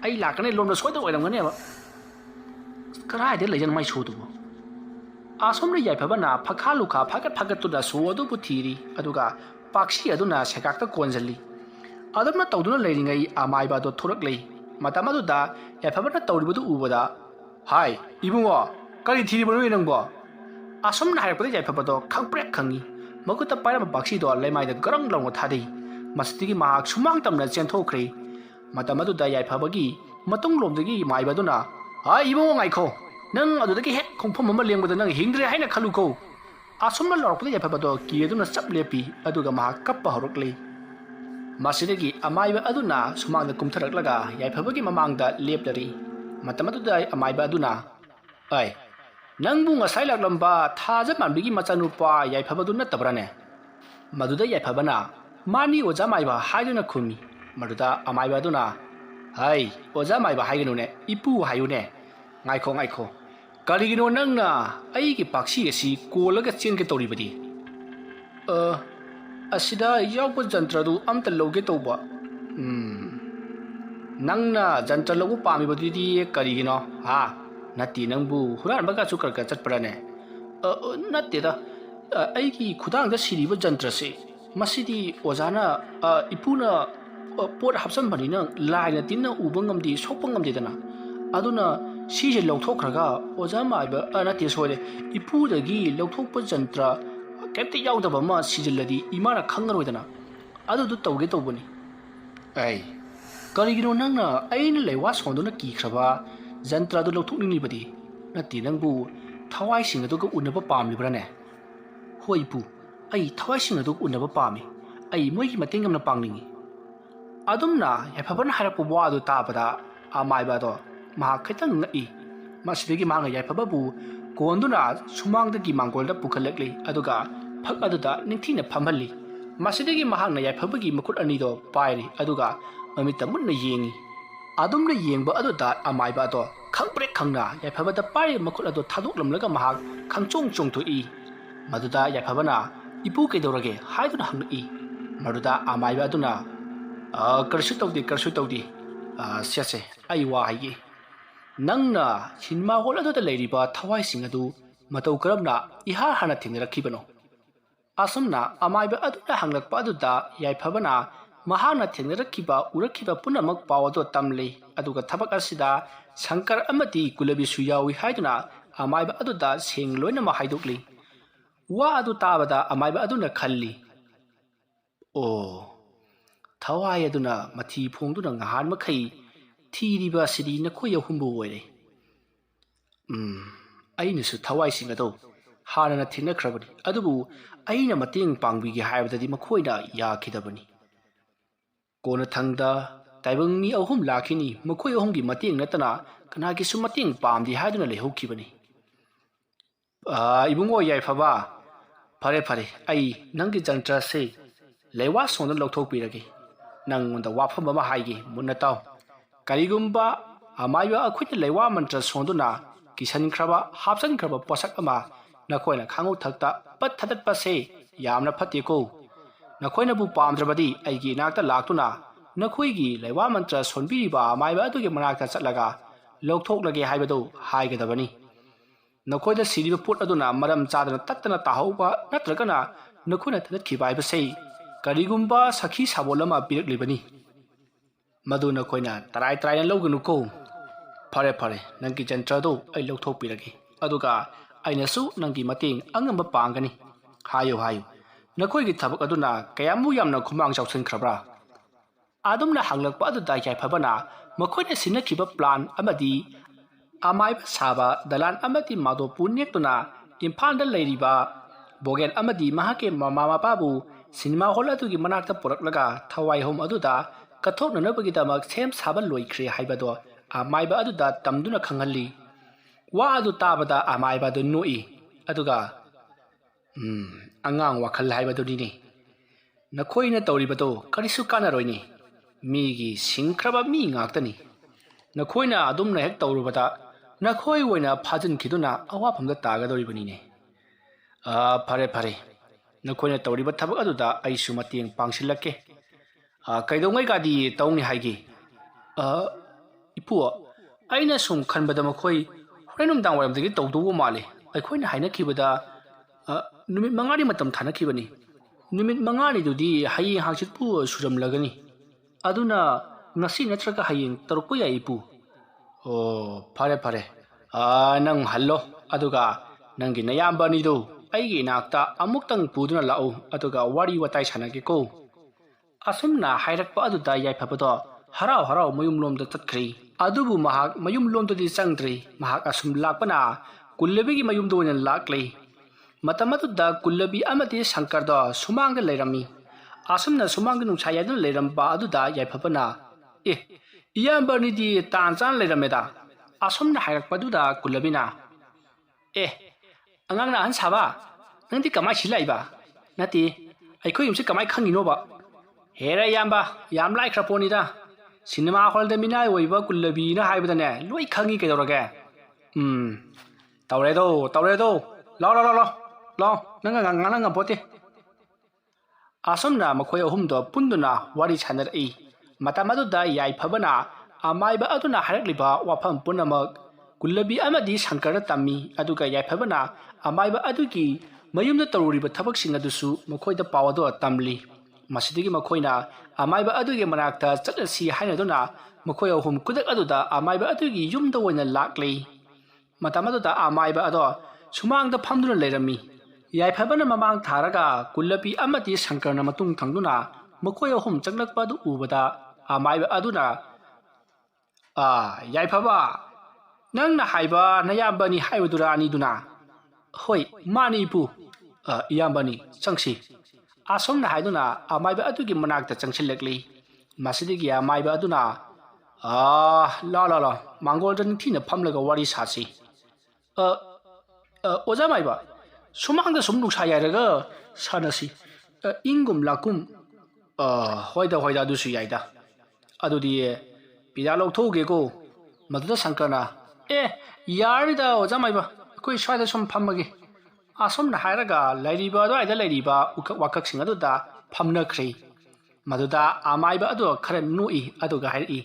ꯑꯩ ꯂꯥꯛꯀꯅꯤ ꯂꯣꯟꯕ ꯁꯣꯏꯗꯅ ꯑꯣꯏꯔꯝꯒꯅꯦꯕ ꯀꯗꯥꯏꯗ ꯂꯩꯖꯥꯠꯅꯣ ꯃꯥꯏ ꯁꯣꯗꯨꯕꯨ ꯑꯁꯣꯝꯅ ꯌꯥꯏꯐꯕꯅ ꯐꯛꯈꯥ ꯂꯨꯈꯥ ꯐꯒꯠ ꯐꯒꯠꯇꯨꯅ ꯁꯣ ꯑꯗꯨꯕꯨ ꯊꯤꯔꯤ ꯑꯗꯨꯒ ꯄꯥꯛꯁꯤ ꯑꯗꯨꯅ ꯁꯦꯒꯥꯛꯇ ꯀꯣꯟꯁꯤꯜꯂꯤ ꯑꯗꯨꯝꯅ ꯇꯧꯗꯨꯅ ꯂꯩꯔꯤꯉꯩ ꯑꯃꯥꯏꯕ ꯑꯗꯣ ꯊꯣꯔꯛꯂꯤ ꯃꯇꯝ ꯑꯗꯨꯗ ꯌꯥꯏꯐꯕꯅ ꯇꯧꯔꯤꯕꯗꯨ ꯎꯕꯗ ꯍꯥꯏ ꯏꯕꯨꯡꯉꯣ ꯀꯔꯤ ꯊꯤꯔꯤꯕꯅꯣ ꯅꯪꯕꯣ ꯑꯁꯨꯝꯅ ꯍꯥꯏꯔꯛꯄꯗ ꯌꯥꯏꯐꯕꯗꯣ ꯈꯪꯄ꯭ꯔꯦꯛ ꯈꯪꯉꯤ ꯃꯈꯨꯠꯇ ꯄꯥꯏꯔꯝꯕ ꯄꯥꯛꯁꯤꯗꯣ ꯂꯩꯃꯥꯏꯗ ꯒꯔꯪ ꯂꯥꯎꯅ ꯊꯥꯗꯩ ꯃꯁꯤꯗꯒꯤ ꯃꯍꯥꯛ ꯁꯨꯃꯥꯡ ꯇꯝꯅ ꯆꯦꯟꯊꯣꯛꯈ꯭ꯔꯦ ꯃꯇꯝ ꯑꯗꯨꯗ ꯌꯥꯏꯐꯕꯒꯤ ꯃꯇꯨꯡꯂꯣꯝꯗꯒꯤ ꯃꯥꯏꯕꯗꯨꯅ ꯍꯥꯏ ꯏꯕꯨꯡꯉꯣ ꯉꯥꯏꯈꯣ ꯅꯪ ꯑꯗꯨꯗꯒꯤ ꯍꯦꯛ ꯈꯣꯡꯐꯝ ꯑꯃ ꯂꯦꯡꯕꯗ ꯅꯪ ꯍꯤꯡꯗ꯭ꯔꯦ ꯍꯥꯏꯅ ꯈꯜꯂꯨꯀꯣ ꯑꯁꯨꯝꯅ ꯂꯥꯎꯔꯛꯄꯗ ꯌꯥꯏꯐꯕꯗꯣ ꯀꯤꯗꯨꯅ ꯆꯞ ꯂꯦꯞꯄꯤ ꯑꯗꯨꯒ ꯃꯍꯥꯛ ꯀꯞꯄ ꯍꯧꯔꯛꯂꯤ ꯃꯁꯤꯗꯒꯤ ꯑꯃꯥꯏꯕ ꯑꯗꯨꯅ ꯁꯨꯃꯥꯡꯗ ꯀꯨꯝꯊꯔꯛꯂꯒ ꯌꯥꯏꯐꯕꯒꯤ ꯃꯃꯥꯡꯗ ꯂꯦꯞꯂꯔꯤ ꯃꯇꯝ ꯑꯗꯨꯗ ꯑꯃꯥꯏꯕ ꯑꯗꯨꯅ ꯑꯩ ꯅꯪꯕꯨ ꯉꯁꯥꯏ ꯂꯥꯛꯂꯝꯕ ꯊꯥꯖ ꯃꯥꯟꯕꯤꯒꯤ ꯃꯆꯥꯅꯨꯄꯥ ꯌꯥꯏꯐꯕꯗꯨ ꯅꯠꯇꯕ꯭ꯔꯥꯅꯦ ꯃꯗꯨꯗ ꯌꯥꯏꯐꯕꯅ ꯃꯥꯅꯤ ꯑꯣꯖꯥ ꯃꯥꯏꯕ ꯍꯥꯏꯗꯨꯅ ꯈꯨꯝꯃꯤ ꯃꯗꯨꯗ ꯑꯃꯥꯏꯕ ꯑꯗꯨꯅ ꯍꯩ ꯑꯣꯖꯥ ꯃꯥꯏꯕ ꯍꯥꯏꯒꯅꯨꯅꯦ ꯏꯄꯨ ꯍꯥꯏꯌꯨꯅꯦ ꯉꯥꯏꯈꯣ ꯉꯥꯏꯈꯣ ꯀꯔꯤꯒꯤꯅꯣ ꯅꯪꯅ ꯑꯩꯒꯤ ꯄꯥꯛꯁꯤ ꯑꯁꯤ ꯀꯣꯜꯂꯒ ꯆꯦꯟꯒꯦ ꯇꯧꯔꯤꯕꯗꯤ ꯑꯁꯤꯗ ꯌꯥꯎꯕ ꯖꯟꯇ꯭ꯔꯗꯨ ꯑꯝꯇ ꯂꯧꯒꯦ ꯇꯧꯕ ꯅꯪꯅ ꯖꯟꯇ꯭ꯔ ꯂꯧꯕ ꯄꯥꯝꯃꯤꯕꯗꯨꯗꯤ ꯀꯔꯤꯒꯤꯅꯣ ꯍꯥ ꯅꯠꯇꯦ ꯅꯪꯕꯨ ꯍꯨꯔꯥꯟꯕꯒꯁꯨ ꯈꯔ ꯆꯠꯄ꯭ꯔꯥꯅꯦ ꯅꯠꯇꯦꯗ ꯑꯩꯒꯤ ꯈꯨꯗꯥꯡꯗ ꯁꯤꯔꯤꯕ ꯖꯟꯇ꯭ꯔꯁꯦ ꯃꯁꯤꯗꯤ ꯑꯣꯖꯥꯅ ꯏꯄꯨꯅ ꯄꯣꯠ ꯍꯥꯞꯆꯟꯕꯅꯤꯅ ꯂꯥꯏꯅ ꯇꯤꯟꯅ ꯎꯕ ꯉꯝꯗꯦ ꯁꯣꯛꯄ ꯉꯝꯗꯦꯗꯅ ꯑꯗꯨꯅ ꯁꯤꯁꯦ ꯂꯧꯊꯣꯛꯈ꯭ꯔꯒ ꯑꯣꯖꯥ ꯃꯥꯏꯕ ꯅꯠꯇꯦ ꯁꯣꯏꯔꯦ ꯏꯄꯨꯗꯒꯤ ꯂꯧꯊꯣꯛꯄ ꯖꯟꯇ꯭ꯔ ꯀꯩꯝꯇ ꯌꯥꯎꯗꯕ ꯑꯃ ꯁꯤꯖꯤꯜꯂꯗꯤ ꯏꯃꯥꯅ ꯈꯪꯉꯔꯣꯏꯗꯅ ꯑꯗꯨꯗꯨ ꯇꯧꯒꯦ ꯇꯧꯕꯅꯤ ꯑꯩ ꯀꯔꯤꯒꯤꯅꯣ ꯅꯪꯅ ꯑꯩꯅ ꯂꯩꯋꯥ ꯁꯣꯟꯗꯨꯅ ꯀꯤꯈ꯭ꯔꯕ ꯖꯟꯇ꯭ꯔꯗꯨ ꯂꯧꯊꯣꯛꯅꯤꯡꯂꯤꯕꯗꯤ ꯅꯠꯇꯦ ꯅꯪꯕꯨ ꯊꯋꯥꯏꯁꯤꯡ ꯑꯗꯨꯒ ꯎꯅꯕ ꯄꯥꯝꯂꯤꯕ꯭ꯔꯥꯅꯦ ꯍꯣꯏ ꯏꯄꯨ ꯑꯩ ꯊꯋꯥꯏꯁꯤꯡ ꯑꯗꯨꯒ ꯎꯅꯕ ꯄꯥꯝꯃꯤ ꯑꯩ ꯃꯣꯏꯒꯤ ꯃꯇꯦꯡ ꯌꯥꯝꯅ ꯄꯥꯡꯅꯤꯡꯉꯤ ꯑꯗꯨꯝꯅ ꯌꯥꯏꯐꯕꯅ ꯍꯥꯏꯔꯛꯄ ꯋꯥ ꯑꯗꯨ ꯇꯥꯕꯗ ꯑꯃꯥꯏꯕ ꯑꯗꯣ ꯃꯍꯥꯛ ꯈꯤꯇꯪ ꯉꯛꯏ ꯃꯁꯤꯗꯒꯤ ꯃꯍꯥꯛꯅ ꯌꯥꯏꯐꯕꯕꯨ ꯀꯣꯟꯗꯨꯅ ꯁꯨꯃꯥꯡꯗꯒꯤ ꯃꯥꯡꯒꯣꯜꯗ ꯄꯨꯈꯠꯂꯛꯂꯤ ꯑꯗꯨꯒ ꯐꯛ ꯑꯗꯨꯗ ꯅꯤꯡꯊꯤꯅ ꯐꯝꯍꯜꯂꯤ ꯃꯁꯤꯗꯒꯤ ꯃꯍꯥꯛꯅ ꯌꯥꯏꯐꯕꯒꯤ ꯃꯈꯨꯠ ꯑꯅꯤꯗꯣ ꯄꯥꯏꯔꯤ ꯑꯗꯨꯒ ꯃꯃꯤꯠꯇ ꯃꯨꯟꯅ ꯌꯦꯡꯉꯤ ꯑꯗꯨꯝꯅ ꯌꯦꯡꯕ ꯑꯗꯨꯗ ꯑꯃꯥꯏꯕ ꯑꯗꯣ ꯈꯪꯄ꯭ꯔꯦꯛ ꯈꯪꯅ ꯌꯥꯏꯐꯕꯗ ꯄꯥꯏꯔꯤꯕ ꯃꯈꯨꯠ ꯑꯗꯣ ꯊꯥꯗꯣꯛꯂꯝꯂꯒ ꯃꯍꯥꯛ ꯈꯪꯆꯣꯡ ꯆꯣꯡꯊꯣꯛꯏ ꯃꯗꯨꯗ ꯌꯥꯏꯐꯕꯅ ꯏꯄꯨ ꯀꯩꯗꯧꯔꯒꯦ ꯍꯥꯏꯗꯨꯅ ꯍꯪꯂꯛꯏ ꯃꯗꯨꯗ ꯑꯃꯥꯏꯕ ꯑꯗꯨꯅ ꯀꯔꯤꯁꯨ ꯇꯧꯗꯦ ꯁꯦꯁꯦ ꯑꯩ ꯋꯥ ꯍꯥꯏꯒꯦ ꯅꯪꯅ ꯁꯤꯅꯦꯃꯥ ꯍꯣꯜ ꯑꯗꯨꯗ ꯂꯩꯔꯤꯕ ꯊꯋꯥꯏꯁꯤꯡ ꯑꯗꯨ ꯃꯇꯧ ꯀꯔꯝꯅ ꯏꯍꯥꯟ ꯍꯥꯟꯅ ꯊꯦꯡꯅꯔꯛꯈꯤꯕꯅꯣ ꯑꯁꯨꯝꯅ ꯑꯃꯥꯏꯕ ꯑꯗꯨꯅ ꯍꯪꯂꯛꯄ ꯑꯗꯨꯗ ꯌꯥꯏꯐꯕꯅ ꯃꯍꯥꯛꯅ ꯊꯦꯡꯅꯔꯛꯈꯤꯕ ꯎꯔꯛꯈꯤꯕ ꯄꯨꯝꯅꯃꯛ ꯄꯥꯎ ꯑꯗꯨ ꯇꯝꯂꯤ ꯑꯗꯨꯒ ꯊꯕꯛ ꯑꯁꯤꯗ ꯁꯪꯀꯔ ꯑꯃꯗꯤ ꯀꯨꯂꯕꯤꯁꯨ ꯌꯥꯎꯏ ꯍꯥꯏꯗꯨꯅ ꯑꯃꯥꯏꯕ ꯑꯗꯨꯗ ꯁꯦꯡ ꯂꯣꯏꯅꯃꯛ ꯍꯥꯏꯗꯣꯛꯂꯤ ꯋꯥ ꯑꯗꯨ ꯇꯥꯕꯗ ꯑꯃꯥꯏꯕ ꯑꯗꯨꯅ ꯈꯜꯂꯤ ꯑꯣ ꯊꯋꯥꯏ ꯑꯗꯨꯅ ꯃꯊꯤ ꯐꯣꯡꯗꯨꯅ ꯉꯍꯥꯟ ꯃꯈꯩ ꯊꯤꯔꯤꯕ ꯑꯁꯤꯗꯤ ꯅꯈꯣꯏ ꯑꯍꯨꯝꯕꯨ ꯑꯣꯏꯔꯦ ꯑꯩꯅꯁꯨ ꯊꯋꯥꯏꯁꯤꯡ ꯑꯗꯨ ꯍꯥꯟꯅꯅ ꯊꯦꯡꯅꯈ꯭ꯔꯕꯅꯤ ꯑꯗꯨꯕꯨ ꯑꯩꯅ ꯃꯇꯦꯡ ꯄꯥꯡꯕꯤꯒꯦ ꯍꯥꯏꯕꯗꯗꯤ ꯃꯈꯣꯏꯅ ꯌꯥꯈꯤꯗꯕꯅꯤ ꯀꯣꯟꯅꯊꯪꯗ ꯇꯥꯏꯕꯪ ꯃꯤ ꯑꯍꯨꯝ ꯂꯥꯛꯈꯤꯅꯤ ꯃꯈꯣꯏ ꯑꯍꯨꯝꯒꯤ ꯃꯇꯦꯡ ꯅꯠꯇꯅ ꯀꯅꯥꯒꯤꯁꯨ ꯃꯇꯦꯡ ꯄꯥꯝꯗꯦ ꯍꯥꯏꯗꯨꯅ ꯂꯩꯍꯧꯈꯤꯕꯅꯤ ꯏꯕꯨꯡꯉꯣ ꯌꯥꯏꯐꯕ ꯐꯔꯦ ꯑꯩ ꯅꯪꯒꯤ ꯖꯟꯇ꯭ꯔꯁꯦ ꯂꯩꯋꯥ ꯁꯣꯟꯗꯨꯅ ꯂꯧꯊꯣꯛꯄꯤꯔꯒꯦ ꯅꯪꯉꯣꯟꯗ ꯋꯥꯐꯝ ꯑꯃ ꯍꯥꯏꯒꯦ ꯃꯨꯟꯅ ꯇꯥꯎ ꯀꯔꯤꯒꯨꯝꯕ ꯑꯃꯥꯏꯕ ꯑꯩꯈꯣꯏꯅ ꯂꯩꯋꯥ ꯃꯟꯇ꯭ꯔ ꯁꯣꯟꯗꯨꯅ ꯀꯤꯁꯟꯈ꯭ꯔꯕ ꯍꯥꯞꯆꯟꯈ꯭ꯔꯕ ꯄꯣꯠꯁꯛ ꯑꯃ ꯅꯈꯣꯏꯅ ꯈꯥꯡꯉꯧꯊꯛꯇ ꯄꯠ ꯊꯥꯗꯠꯄꯁꯦ ꯌꯥꯝꯅ ꯐꯠꯇꯦꯀꯣ ꯅꯈꯣꯏꯅꯕꯨ ꯄꯥꯝꯗ꯭ꯔꯕꯗꯤ ꯑꯩꯒꯤ ꯏꯅꯥꯛꯇ ꯂꯥꯛꯇꯨꯅ ꯅꯈꯣꯏꯒꯤ ꯂꯩꯋꯥ ꯃꯟꯇ꯭ꯔ ꯁꯣꯟꯕꯤꯔꯤꯕ ꯑꯃꯥꯏꯕ ꯑꯗꯨꯒꯤ ꯃꯅꯥꯛꯇ ꯆꯠꯂꯒ ꯂꯧꯊꯣꯛꯂꯒꯦ ꯍꯥꯏꯕꯗꯨ ꯍꯥꯏꯒꯗꯕꯅꯤ नखोइदा सिरिबा पोट अदुना मरम चादना तत्तना ताहौबा नत्रगना नखोइना थदतखिबा हाइबसे करिगुम्बा सखी साबोलमा पिरकलिबनी मदु नखोइना तराई तराई लौगनुको फरे फरे नंगी जंत्रदो आई लौथोकपिरगे अदुगा आइनसु नंगी मतेंग अंगम पांगनी हायो हायो नखोइगी थबक अदुना कयामु यामना खुमांग चाउसनख्रब्रा आदुमना हांगलकपा अदुदा याइफबना मखोइना सिनखिबा प्लान अमदी अमाइब साबा दलान अमदी मादो पुनेक्तुना इम्फालदा लैरिबा बोगेन अमदी महाके ममा मापाबु सिनेमा हॉल अदुगी मनाक्ता पुरकलगा थवाई होम अदुदा कथोकननबगिदमक सेम साबा लोइख्रे हाइबदो अमाइब अदुदा तमदुना खंगली वा अदु ताबदा अमाइबा दु नोई अदुगा अंगांग वाखल हाइबदुनिने नखोइना तौरिबदो करिसु कानारोइने मीगी सिंख्रबा मी ngaktani नखोइना अदुमना हेक तौरुबदा नखोइ ओइना फाजनखिदुना अवाफमदा तागदोरिबनिने फरे फरे नखोइना तौरिबा थबक अदुदा आइसु मतेंग पांगसिलके कैदोंगै गादी तौनि हाइगे इपु आइना सुम खनबदा मखोइ होरेनुमदांग वारमदगी तौदोबो माले अखोइना हाइनखिबदा नुमित मंगानि मतम थानखिबनी नुमित मंगानि दुदी हायिंग हांगचितपु सुरमलगनी अदुना ngasi natraga haying tarukpo ya ipu fare fare nang hallo aduga nangi nayamba ni do aigi nakta amuktang puduna lau aduga wari watai sanage ko asumna hairakpa aduda yai phapado harau harau mayum lom da tatkhri adubu mahak mayum lom da di changdri mahak asum lakpana kullabi gi mayum do nen laklei matamatu da kullabi amati shankar da sumang da leirami asumna sumang nu chaya da leiramba aduda yai phapana iyambani di tanjan lerameda asomna hairakpaduda kulabina angangna han saba nangdi kamai silaiba nati aikhoi yumse kamai khanginoba hera yamba yam lai khraponi da cinema hall da minai oiba kulabi na haibadane loi khangi kedoraga tawredo la nanga nganga bote asomna makhoi ahumdo punduna wari chanar ei Matamadu yai phabana amaiba aduna harakliba wafam punamak kullabi amadi shankara tammi aduga yai phabana amaiba adugi mayumda taruriba thabaksing adusu makhoida pawado tamli masidigi makhoina amaiba adugi manakta chatlasi hainaduna makhoya hum kudak aduda amaiba adugi yumda oina lakli matamadu amaiba ado sumangda phamduna leirami yai phabana mamang tharaga kullabi amadi shankarna matung thangduna makhoya hum chaklakpa du ubada amaiba aduna yai phaba nangna haiba nayambani haibadura ani duna hoi mani pu iyambani changsi asomna haiduna amaiba adugi manakta changsilekli masidigi amaiba aduna la mangoldan thina phamlaga wari sasi oja maiba sumangda sumnu sayaraga sanasi ingum lakum hoida dusu yaida adudi pida logthogeko maduda sankarna yarida oja maiba koi swada sum phammage asomna hairaga lairiba do aida lairiba wakak sing aduda phamna khri maduda amaiba adu khara nui aduga hairi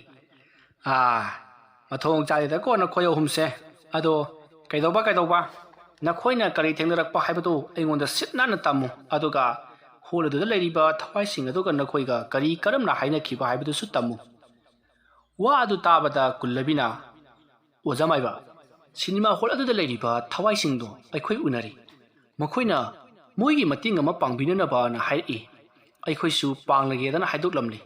mathong chaida ko na khoyo humse ado kaidoba na khoina kari thengnarakpa haibadu aingonda sitna na tamu aduga holadu lairiba thawai sing aduga na khoiga kari karamna haina khiba haibadu su tamu wa adu tabada kullabina ozamaiba cinema hall adu lairiba thawai sing do aikhoi unari makhoina moigi mating ama pangbina ba na hairi aikhoi su panglage dana haidok lamli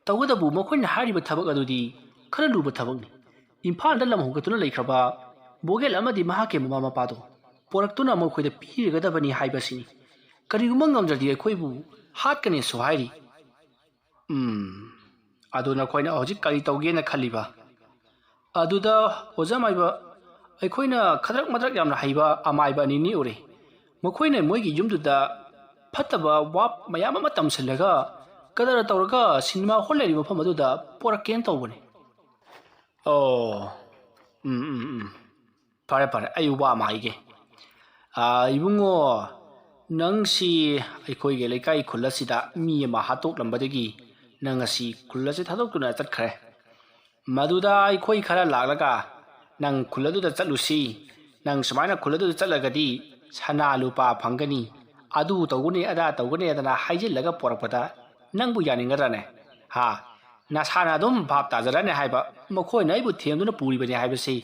tawada bu makhoina hariba thabak adudi khara luba thabak ni imphal da lam hogatuna leikraba bogel amadi mahake mama mapado poraktuna makhoida pirigada bani haibasini kariguma ngamjadi aikhoi bu hatkane sohairi aduna khoina hojik kari tawge na khaliba aduda ozamaiba aikhoi na khadrak madrak yamna haiba amaiba ni ore makhoina moigi yumduda phataba wap mayama matam silaga kadara tawraga cinema hall leri mafam aduda poraken tawbane pare ayu wa maige ibungo nangsi aikhoi ge lekai khulasida mi ma hatok lambadagi nangasi khulase thadok tuna tatkhare maduda aikhoi khara laglaga nang khuladuda chatlusi nang sumaina khuladu chalagadi sana lupa phangani adu tawguni ada tawguni adana haijillaga porakpada nangbu yaningarane ha nasana dum bhap tajarane haiba mokhoi naibu themduna puribani haibasi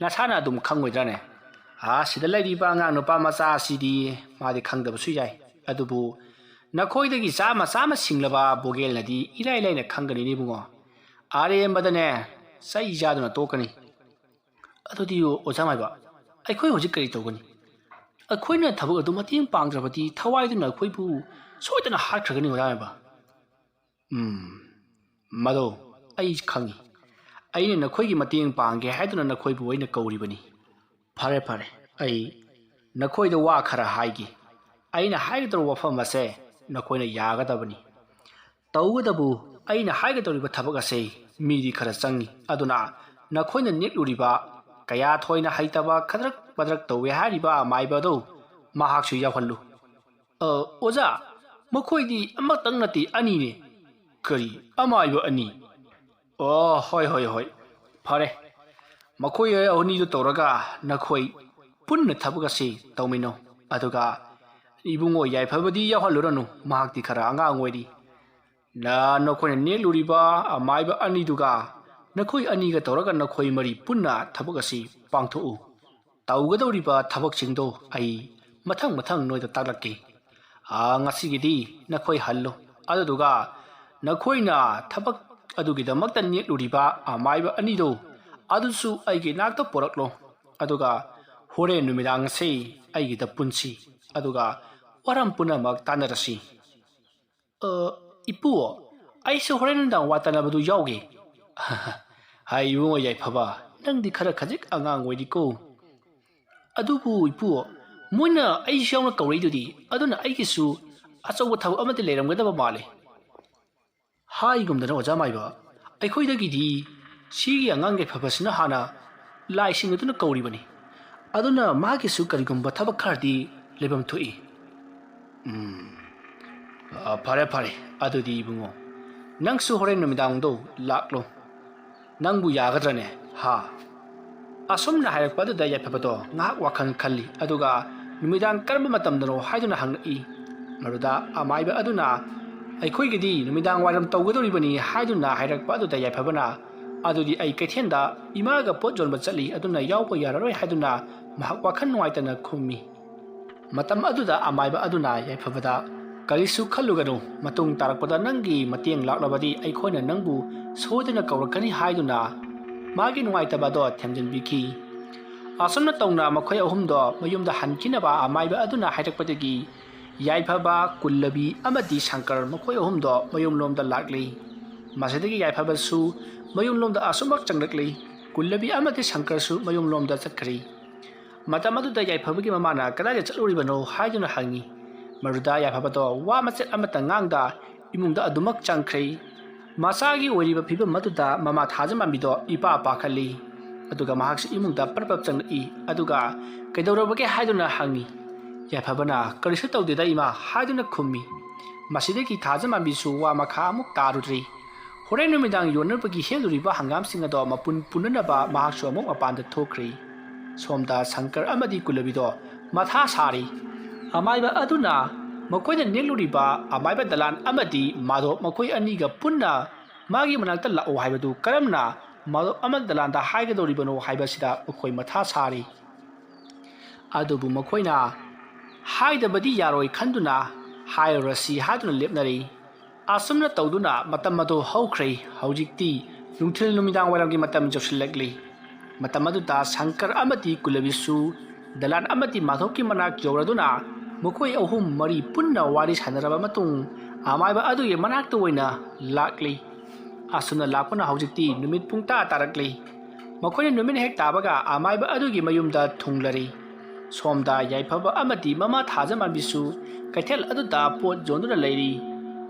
nasana dum khangmoidrane ha sida lairiba ngang nupa macha sidi madi khangdabasu yai adubu nakhoidagi chama singlaba bogel nadi irai laina khangani ni bungo are embadane sai jaduna tokani adudi ojamaiba aikhoi hojik kari tawgani ꯑꯩꯈꯣꯏꯅ ꯊꯕꯛ ꯑꯗꯨ ꯃꯇꯦꯡ ꯄꯥꯡꯗ꯭ꯔꯕꯗꯤ ꯊꯋꯥꯏꯗꯨꯅ ꯑꯩꯈꯣꯏꯕꯨ ꯁꯣꯏꯗꯅ ꯍꯥꯠꯈ꯭ꯔꯒꯅꯤ ꯑꯣꯖꯥ ꯃꯗꯣ ꯑꯩ ꯈꯪꯉꯤ ꯑꯩꯅ ꯅꯈꯣꯏꯒꯤ ꯃꯇꯦꯡ ꯄꯥꯡꯒꯦ ꯍꯥꯏꯗꯨꯅ ꯅꯈꯣꯏꯕꯨ ꯑꯩꯅ ꯀꯧꯔꯤꯕꯅꯤ ꯐꯔꯦ ꯐꯔꯦ ꯑꯩ ꯅꯈꯣꯏꯗ ꯋꯥ ꯈꯔ ꯍꯥꯏꯒꯦ ꯑꯩꯅ ꯍꯥꯏꯒꯗꯧꯔꯤꯕ ꯋꯥꯐꯝ ꯑꯁꯦ ꯅꯈꯣꯏꯅ ꯌꯥꯒꯗꯕꯅꯤ ꯇꯧꯒꯗꯕꯨ ꯑꯩꯅ ꯍꯥꯏꯒꯗꯧꯔꯤꯕ ꯊꯕꯛ ꯑꯁꯦ ꯃꯤꯗꯤ ꯈꯔ ꯆꯪꯉꯤ ꯑꯗꯨꯅ ꯅꯈꯣꯏꯅ ꯅꯦꯛꯂꯨꯔꯤꯕ ꯀꯌꯥ ꯊꯣꯏꯅ ꯍꯩꯇꯕ ꯈꯗ꯭ꯔꯛ ꯄꯗ꯭ꯔꯛ ꯇꯧꯋꯦ ꯍꯥꯏꯔꯤꯕ ꯑꯃꯥꯏꯕꯗꯣ ꯃꯍꯥꯛꯁꯨ ꯌꯥꯎꯍꯜꯂꯨ ꯑꯣꯖꯥ ꯃꯈꯣꯏꯗꯤ ꯑꯃꯇꯪ ꯅꯠꯇꯦ ꯑꯅꯤꯅꯦ ꯀꯔꯤ ꯑꯃꯥꯏꯕ ꯑꯅꯤ ꯍꯣꯏ ꯐꯔꯦ ꯃꯈꯣꯏ ꯑꯅꯤꯗꯨ ꯇꯧꯔꯒ ꯅꯈꯣꯏ ꯄꯨꯟꯅ ꯊꯕꯛ ꯑꯁꯤ ꯇꯧꯃꯤꯟꯅꯧ ꯑꯗꯨꯒ 이붕어 야이파버디 야활로라노 마학디 카라 앙앙웨리 나 너코네 넬루리바 아마이바 아니두가 너코이 아니가 돌아가 너코이 머리 뿐나 타벅아시 빵토우 따우가도리바 타벅싱도 아이 마탕 노이다 따락게 아 ngasi기디 너코이 할로 아두두가 너코이나 타벅 아두기다막다 넬루리바 아마이바 아니도 아두수 아이게 낙도 보락로 아두가 호레 누미당세 아이기다 뿐시 아두가 waram punamak tanarasi ipu aise horen dang watana badu yauge hai yungo yai phaba nangdi khara khajik angang wedi ko adubu ipu moina ai shawna kawri dudi aduna ai kisu achaw thaw amati leram gadaba male hai gumdana oja maiba ai khoi dagi di sigi angang ge phabasina hana lai sing aduna kawri bani aduna ma kisu karigumba thabak khardi lebam thui fare adudi ibungo nangsu horen numidangdo laklo nangbu yagadrane ha asumna harakpadu da yapapado ngak wakhan khalli aduga numidang karma matamdano haiduna hangni maruda amaiba aduna aikhoigidi numidang waram tawgadoribani haiduna harakpadu da yapabana adudi ai kaithenda imaga potjonba chali aduna yawpa yararoi haiduna mahak wakhan nuaitana khummi matam aduda amaiba aduna yaifabada kalisu khalugano matung tarakpada nangi matiang laklabadi aikhoina nangbu sodana kawrakani haiduna magi nuaitabado themjin biki asumna tongna makhoi ahumdo mayumda hankinaba amaiba aduna hairakpadagi yaifaba kullabi amadi shankar makhoi ahumdo mayumlomda lakli masidagi yaifabasu mayumlomda asumak changrakli kullabi amadi shankar su mayumlomda chatkari matamadu yaifabagi mamana kadaya chaluribano haiduna hangi maruda yaifabado wa macet amata ngangda imungda adumak changkhri masagi wariba phibam maduda mama thajamambido ipa pakhali aduga mahaksi imungda parpap changni aduga kaidorabage haiduna hangi yaifabana karisu tawdeda ima haiduna khummi masidagi thajamambisu wa makha amuk tarudri horen numidang yonarbagi heluriba hangam singado mapun punanaba mahaksu amuk apanda thokri somda shankar amadi kulabido matha sari amaiba aduna makoina neluriba amaiba dalan amadi mado makoi aniga punna magi manakta la o haibadu karamna mado amal dalan da haigadoribano haibasida makoi matha sari adubu makoina haidabadi yaroi khanduna hairasi haduna lepnari asumna tawduna matamado haukhrai haujikti nungthil numidang waramgi matam josilakli matamadu shankar amati kulabisu dalan amati madhoki manak jawraduna mukoi ahum mari punna wari sanaraba matung amaiba adu ye manak to oina lakli asuna lakuna haujikti numit pungta tarakli makoi numin hek tabaga amaiba adu gi mayumda thunglari somda yaifaba amati mama thajama bisu kaithel adu da pot jonduna leiri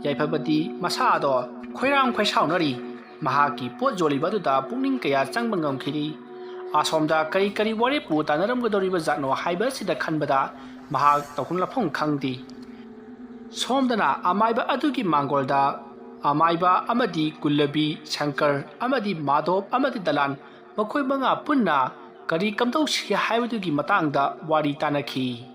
yaifabati masado khoirang khoisaunari mahaki pot joliba adu da pungning kaya changbangam khiri asomda kari wari pu tanaram gadoriba jatno haiba sida khanbada mahak tawhun lafong khangdi somdana amaiba adugi mangolda amaiba amadi kullabi shankar amadi madhop amadi dalan makhoi manga punna ꯀꯔꯤ ꯀꯝꯗꯧꯁꯤꯒꯦ ꯍꯥꯏꯕꯗꯨꯒꯤ ꯃꯇꯥꯡꯗ ꯋꯥꯔꯤ ꯇꯥꯟꯅꯈꯤ꯫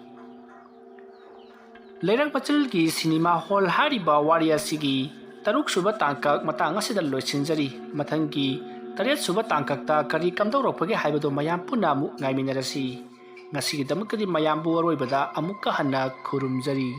ꯂꯩꯔꯛ ꯃꯆꯤꯜꯒꯤ cinema hall ꯍꯥꯏꯔꯤꯕ ꯋꯥꯔꯤ ꯑꯁꯤꯒꯤ 6ꯁꯨꯕ ꯇꯥꯡꯀꯛ ꯃꯇꯥꯡ ꯑꯁꯤꯗ ꯂꯣꯏꯁꯤꯟꯖꯔꯤ꯫ ꯃꯊꯪꯒꯤ 8ꯁꯨꯕ ꯇꯥꯡꯀꯛꯇ ꯀꯔꯤ ꯀꯝꯗꯧꯔꯛꯄꯒꯦ ꯍꯥꯏꯕꯗꯨ ꯃꯌꯥꯝ ꯄꯨꯟꯅ ꯑꯃꯨꯛ ꯉꯥꯏꯃꯤꯟꯅꯔꯁꯤ꯫ ꯉꯁꯤꯒꯤꯗꯃꯛꯇꯗꯤ ꯃꯌꯥꯝꯕꯨ ꯑꯔꯣꯏꯕꯗ ꯑꯃꯨꯛꯀ ꯍꯟꯅ ꯈꯨꯔꯨꯝꯖꯔꯤ꯫